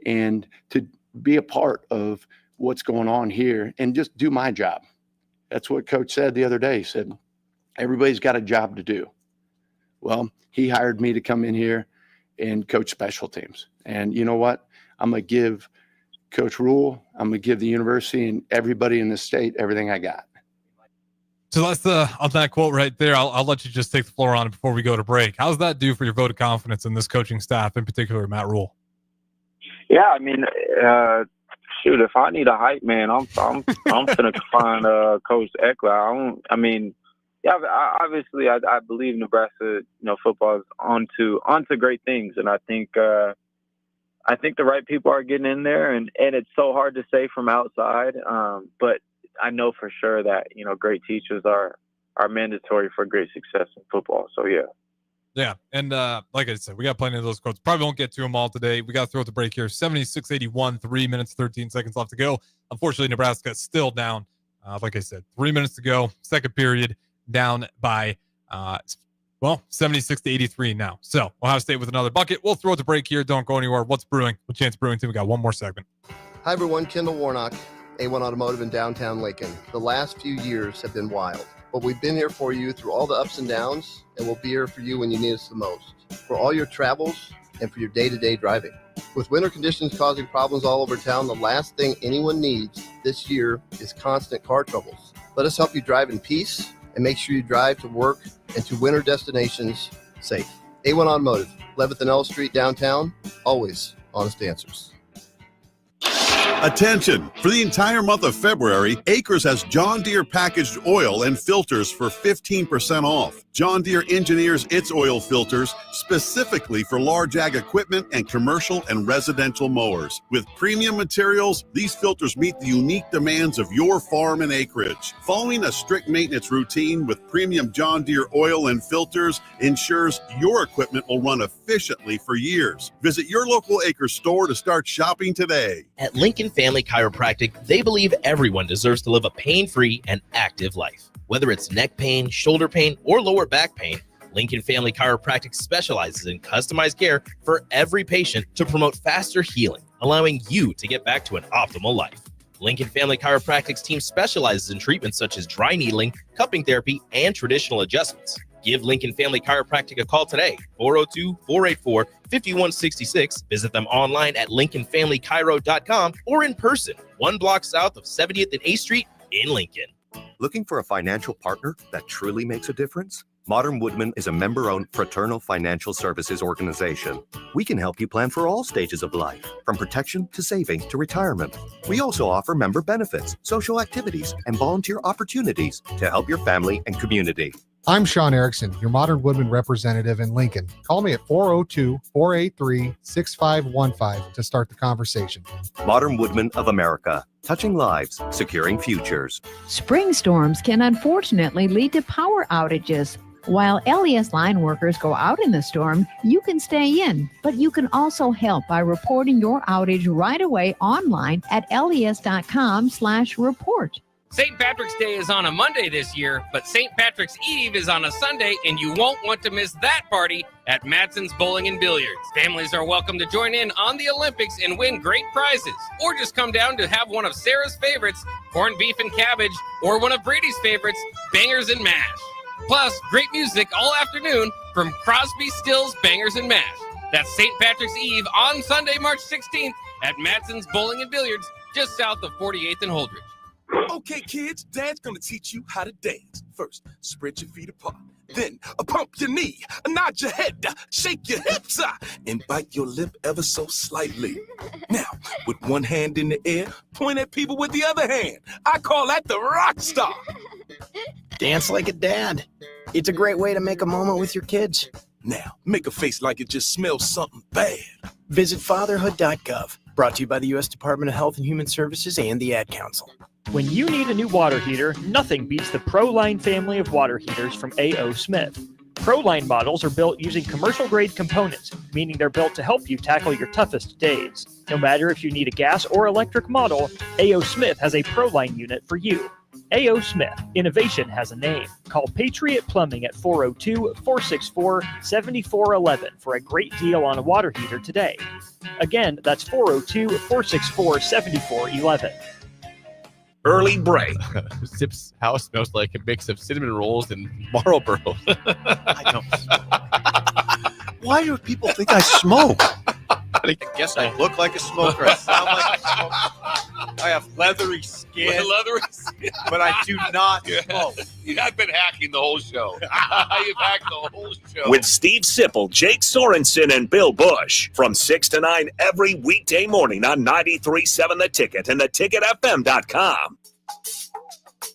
and to be a part of what's going on here and just do my job. That's what Coach said the other day. He said, everybody's got a job to do. Well, he hired me to come in here and coach special teams. And you know what? I'm going to give Coach Rule, I'm going to give the university and everybody in the state everything I got. So that's on that quote right there. I'll let you just take the floor on it before we go to break. How's that do for your vote of confidence in this coaching staff, in particular Matt Rule? Yeah, shoot, if I need a hype man, I'm gonna find Coach Eckler. Obviously, I believe Nebraska, football is onto great things, and I think the right people are getting in there, and it's so hard to say from outside. But I know for sure that great teachers are mandatory for great success in football. So yeah. Yeah, and like I said, we got plenty of those quotes. Probably won't get to them all today. We got to throw it the break here. 76-81, 3 minutes, 13 seconds left to go. Unfortunately, Nebraska is still down. Like I said, 3 minutes to go. Second period, down by, 76-83 now. So Ohio State with another bucket. We'll throw it the break here. Don't go anywhere. What's brewing with Chance Brewington? We got one more segment. Hi, everyone. Kendall Warnock, A1 Automotive in downtown Lincoln. The last few years have been wild, but we've been here for you through all the ups and downs, and we'll be here for you when you need us the most, for all your travels and for your day-to-day driving. With winter conditions causing problems all over town, the last thing anyone needs this year is constant car troubles. Let us help you drive in peace and make sure you drive to work and to winter destinations safe. A1 Automotive, 11th and L Street downtown, always honest answers. Attention! For the entire month of February, Acres has John Deere packaged oil and filters for 15% off. John Deere engineers its oil filters specifically for large ag equipment and commercial and residential mowers. With premium materials, these filters meet the unique demands of your farm and acreage. Following a strict maintenance routine with premium John Deere oil and filters ensures your equipment will run efficiently for years. Visit your local Acres store to start shopping today. At Lincoln Family Chiropractic, they believe everyone deserves to live a pain-free and active life. Whether it's neck pain, shoulder pain, or lower back pain, Lincoln Family Chiropractic specializes in customized care for every patient to promote faster healing, allowing you to get back to an optimal life. Lincoln Family Chiropractic's team specializes in treatments such as dry needling, cupping therapy, and traditional adjustments. Give Lincoln Family Chiropractic a call today, 402-484-5166. Visit them online at lincolnfamilychiro.com or in person, 1 block south of 70th and 8th Street in Lincoln. Looking for a financial partner that truly makes a difference? Modern Woodman is a member-owned fraternal financial services organization. We can help you plan for all stages of life, from protection to saving to retirement. We also offer member benefits, social activities, and volunteer opportunities to help your family and community. I'm Sean Erickson, your Modern Woodman representative in Lincoln. Call me at 402-483-6515 to start the conversation. Modern Woodman of America, touching lives, securing futures. Spring storms can unfortunately lead to power outages. While LES line workers go out in the storm, you can stay in, but you can also help by reporting your outage right away online at les.com/report. St. Patrick's Day is on a Monday this year, but St. Patrick's Eve is on a Sunday, and you won't want to miss that party at Madson's Bowling and Billiards. Families are welcome to join in on the Olympics and win great prizes, or just come down to have one of Sarah's favorites, corned beef and cabbage, or one of Brady's favorites, bangers and mash. Plus, great music all afternoon from Crosby, Stills, Bangers and Mash. That's St. Patrick's Eve on Sunday, March 16th at Madson's Bowling and Billiards, just south of 48th and Holdridge. Okay, kids, Dad's gonna teach you how to dance. First, spread your feet apart. Then, pump your knee, nod your head, shake your hips, and bite your lip ever so slightly. Now, with one hand in the air, point at people with the other hand. I call that the rock star. Dance like a dad. It's a great way to make a moment with your kids. Now, make a face like it just smells something bad. Visit fatherhood.gov. Brought to you by the U.S. Department of Health and Human Services and the Ad Council. When you need a new water heater, nothing beats the ProLine family of water heaters from A.O. Smith. ProLine models are built using commercial-grade components, meaning they're built to help you tackle your toughest days. No matter if you need a gas or electric model, A.O. Smith has a ProLine unit for you. A.O. Smith. Innovation has a name. Call Patriot Plumbing at 402-464-7411 for a great deal on a water heater today. Again, that's 402-464-7411. Early break. Zip's house smells like a mix of cinnamon rolls and Marlboro. I don't smoke. Why do people think I smoke? I guess I look like a smoker. I sound like a smoker. I have leathery skin. But I do not smoke. You have been hacking the whole show. You've hacked the whole show. With Steve Sipple, Jake Sorensen, and Bill Bush from 6 to 9 every weekday morning on 93.7 The Ticket and theticketfm.com.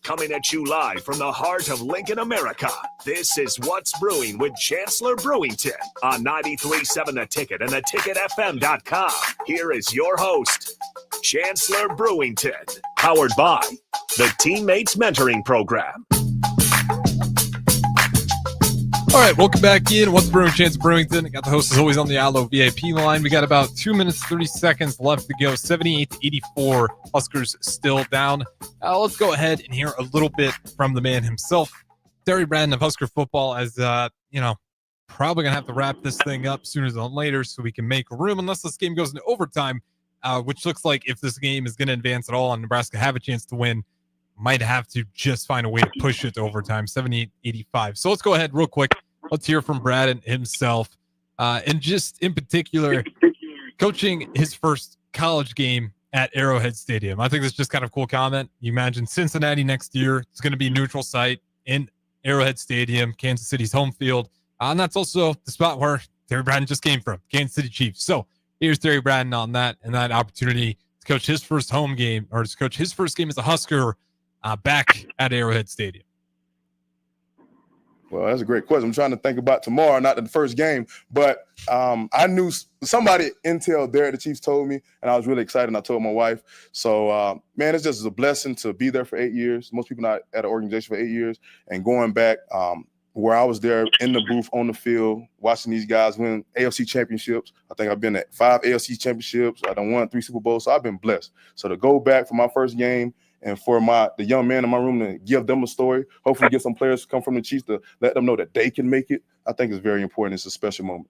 Coming at you live from the heart of Lincoln, America. This is What's Brewing with Chancellor Brewington on 93.7 The Ticket and theticketfm.com. Here is your host, Chancellor Brewington, powered by the Teammates Mentoring Program. All right, welcome back in. What's Brewing? Chancellor Brewington. Got the host as always on the Allo VIP line. We got about 2 minutes, 30 seconds left to go. 78-84. Huskers still down. Let's go ahead and hear a little bit from the man himself, Terry Braden of Husker football, as probably gonna have to wrap this thing up sooner than later so we can make room, unless this game goes into overtime, which looks like if this game is gonna advance at all and Nebraska have a chance to win, might have to just find a way to push it to overtime. 78-85. So let's go ahead real quick. Let's hear from Braden himself, and just in particular, coaching his first college game at Arrowhead Stadium. I think that's just kind of a cool comment. You imagine Cincinnati next year. It's going to be a neutral site in Arrowhead Stadium, Kansas City's home field. And that's also the spot where Terry Braden just came from, Kansas City Chiefs. So here's Terry Braden on that and that opportunity to coach his first home game, or to coach his first game as a Husker back at Arrowhead Stadium. Well, that's a great question. I'm trying to think about tomorrow, not the first game, but I knew somebody intel there at the Chiefs told me, and I was really excited, and I told my wife. So, man, it's just a blessing to be there for 8 years. Most people not at an organization for 8 years, and going back where I was there in the booth on the field, watching these guys win AFC championships. I think I've been at 5 AFC championships. I done won 3 Super Bowls, so I've been blessed. So to go back for my first game, and for the young man in my room to give them a story, hopefully get some players to come from the Chiefs to let them know that they can make it, I think is very important. It's a special moment.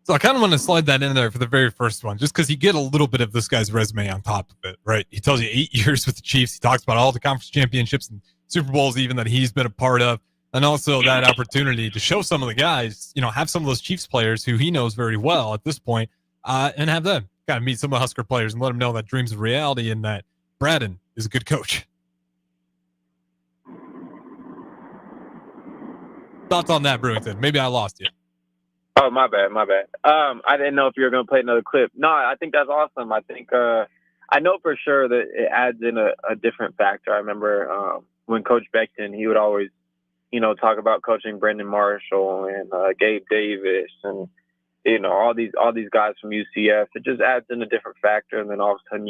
So I kind of want to slide that in there for the very first one, just because you get a little bit of this guy's resume on top of it, right? He tells you 8 years with the Chiefs. He talks about all the conference championships and Super Bowls even that he's been a part of, and also that opportunity to show some of the guys, have some of those Chiefs players who he knows very well at this point, and have them kind of meet some of the Husker players and let them know that dreams are reality and that Braden is a good coach. Thoughts on that, Brewington? Maybe I lost you. Oh, my bad. I didn't know if you were going to play another clip. No, I think that's awesome. I think I know for sure that it adds in a different factor. I remember when Coach Beckton, he would always, talk about coaching Brendan Marshall and Gabe Davis and all these guys from UCF. It just adds in a different factor, and then all of a sudden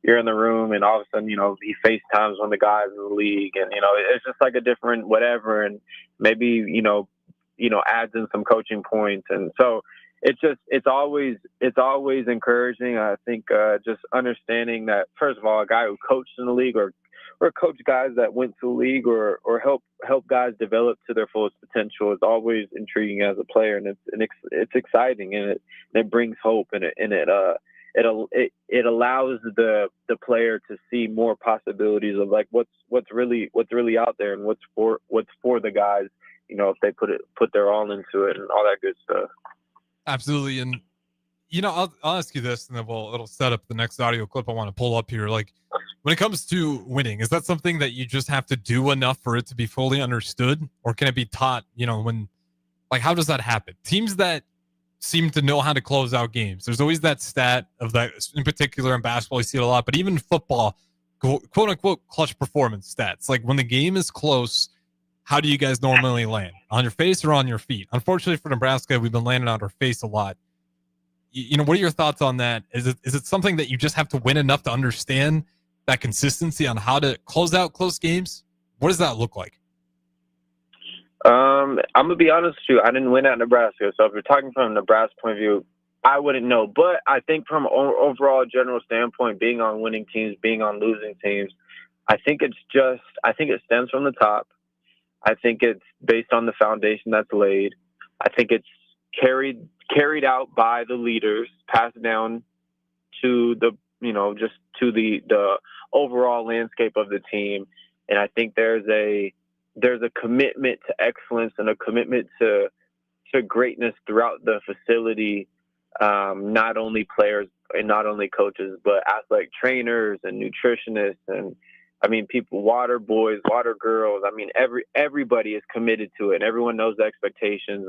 you're in the room, and all of a sudden, he FaceTimes one of the guys in the league, and it's just like a different whatever, and maybe adds in some coaching points, and so it's always encouraging. I think just understanding that, first of all, a guy who coached in the league or coach guys that went to the league or help guys develop to their fullest potential is always intriguing as a player, and it's exciting, and it brings hope, and it allows the player to see more possibilities of like what's really out there and what's for the guys, if they put their all into it and all that good stuff. Absolutely. And I'll ask you this, and then it'll set up the next audio clip I want to pull up here. Like, when it comes to winning, is that something that you just have to do enough for it to be fully understood, or can it be taught? How does that happen? Teams that seem to know how to close out games. There's always that stat of that, in particular in basketball, you see it a lot, but even football, quote unquote, clutch performance stats. Like, when the game is close, how do you guys normally land? On your face or on your feet? Unfortunately for Nebraska, we've been landing on our face a lot. What are your thoughts on that? Is it something that you just have to win enough to understand that consistency on how to close out close games? What does that look like? I'm gonna be honest with you. I didn't win at Nebraska, so if you're talking from a Nebraska point of view, I wouldn't know. But I think from an overall general standpoint, being on winning teams, being on losing teams, I think it stems from the top. I think it's based on the foundation that's laid. I think it's carried out by the leaders, passed down to the the overall landscape of the team. And I think there's a commitment to excellence and a commitment to greatness throughout the facility, not only players and not only coaches, but athletic trainers and nutritionists and people, water boys, water girls. Everybody is committed to it, and everyone knows the expectations,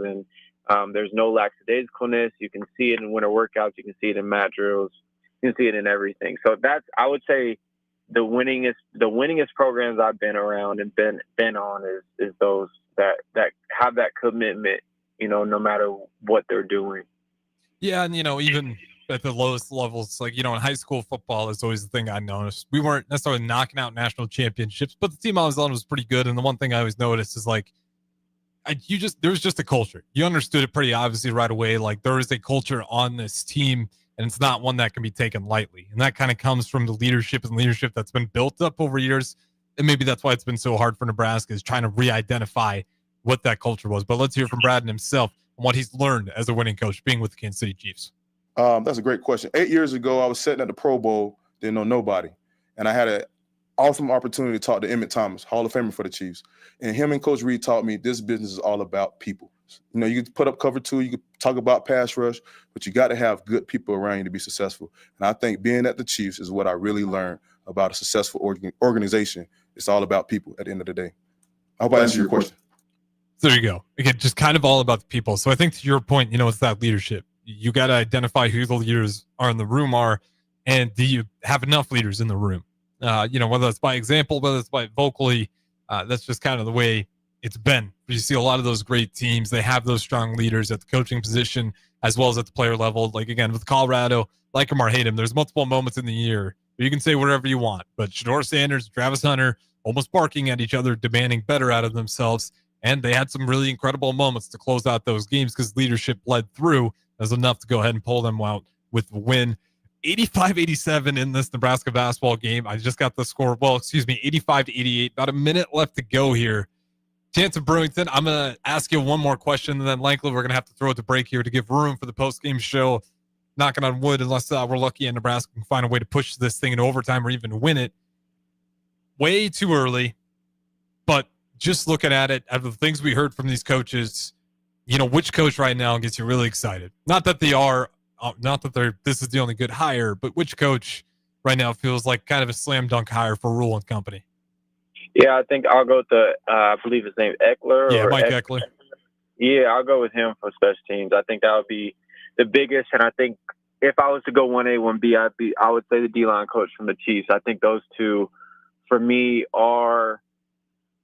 and there's no lackadaisicalness. You can see it in winter workouts. You can see it in mat drills. You can see it in everything. So I would say the winningest programs I've been around and been on is those that have that commitment, no matter what they're doing. Yeah, and even at the lowest levels, like in high school football is always the thing I noticed. We weren't necessarily knocking out national championships, but the team I was on was pretty good. And the one thing I always noticed is, like, There's just a culture. You understood it pretty obviously right away. Like, there is a culture on this team, and it's not one that can be taken lightly. And that kind of comes from the leadership that's been built up over years. And maybe that's why it's been so hard for Nebraska, is trying to re-identify what that culture was. But let's hear from Braden himself on what he's learned as a winning coach being with the Kansas City Chiefs. That's a great question. 8 years ago, I was sitting at the Pro Bowl, didn't know nobody. And I had an awesome opportunity to talk to Emmett Thomas, Hall of Famer for the Chiefs. And him and Coach Reed taught me this business is all about people. You know, you can put up cover two, you can talk about pass rush, but you got to have good people around you to be successful. And I think being at the Chiefs is what I really learned about a successful organization. It's all about people at the end of the day. I hope I answered your question. So there you go. Again, just kind of all about the people. So I think to your point, it's that leadership. You got to identify who the leaders are in the room are, and do you have enough leaders in the room? Whether it's by example, whether it's by vocally, that's just kind of the way it's been. You see a lot of those great teams, they have those strong leaders at the coaching position as well as at the player level. Like, again, with Colorado, like him or hate him, there's multiple moments in the year where you can say whatever you want, but Shedeur Sanders, Travis Hunter, almost barking at each other, demanding better out of themselves. And they had some really incredible moments to close out those games because leadership led through. As enough to go ahead and pull them out with the win. 85-87 in this Nebraska basketball game. I just got the score. 85-88. About a minute left to go here. Chancellor Brewington, I'm going to ask you one more question, and then likely we're going to have to throw it to break here to give room for the post-game show. Knocking on wood, unless we're lucky and Nebraska can find a way to push this thing in overtime or even win it. Way too early, but just looking at it, out of the things we heard from these coaches, which coach right now gets you really excited? Not that this is the only good hire, but which coach right now feels like kind of a slam dunk hire for Rule and company? Yeah, I think I'll go with I believe his name Eckler. Yeah, Mike Eckler. Yeah, I'll go with him for special teams. I think that would be the biggest. And I think if I was to go 1A, 1B, I would say the D-line coach from the Chiefs. I think those two, for me, are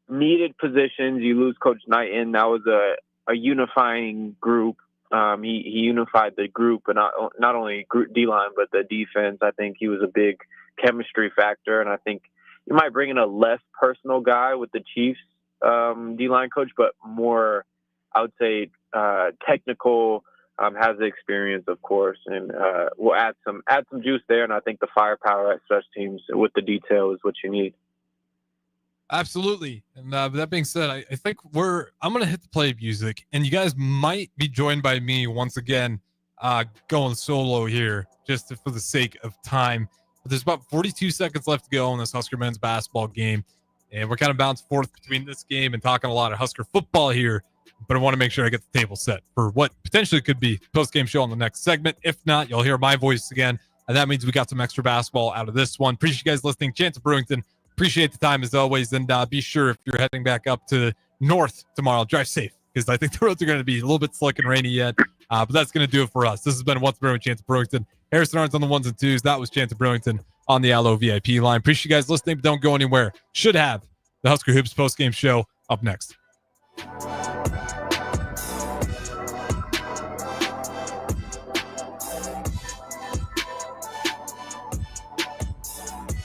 needed positions. You lose Coach Knighton. That was a unifying group. He unified the group, and not only group D-line, but the defense. I think he was a big chemistry factor, and I think you might bring in a less personal guy with the Chiefs D-line coach, but more, I would say, technical, has the experience, of course, and we'll add some juice there, and I think the firepower at special teams with the detail is what you need. Absolutely. And with that being said, I think I'm going to hit the play music, and you guys might be joined by me once again, going solo here just for the sake of time. But there's about 42 seconds left to go in this Husker men's basketball game. And we're kind of bouncing forth between this game and talking a lot of Husker football here. But I want to make sure I get the table set for what potentially could be post-game show on the next segment. If not, you'll hear my voice again. And that means we got some extra basketball out of this one. Appreciate you guys listening. Chancellor Brewington, appreciate the time as always. And be sure if you're heading back up to north tomorrow, drive safe, because I think the roads are going to be a little bit slick and rainy yet. But that's going to do it for us. This has been What's Brewing, Chancellor Brewington. Harrison Arns on the ones and twos. That was Chancellor Brewington on the Allo VIP line. Appreciate you guys listening, but don't go anywhere. Should have the Husker Hoops post-game show up next.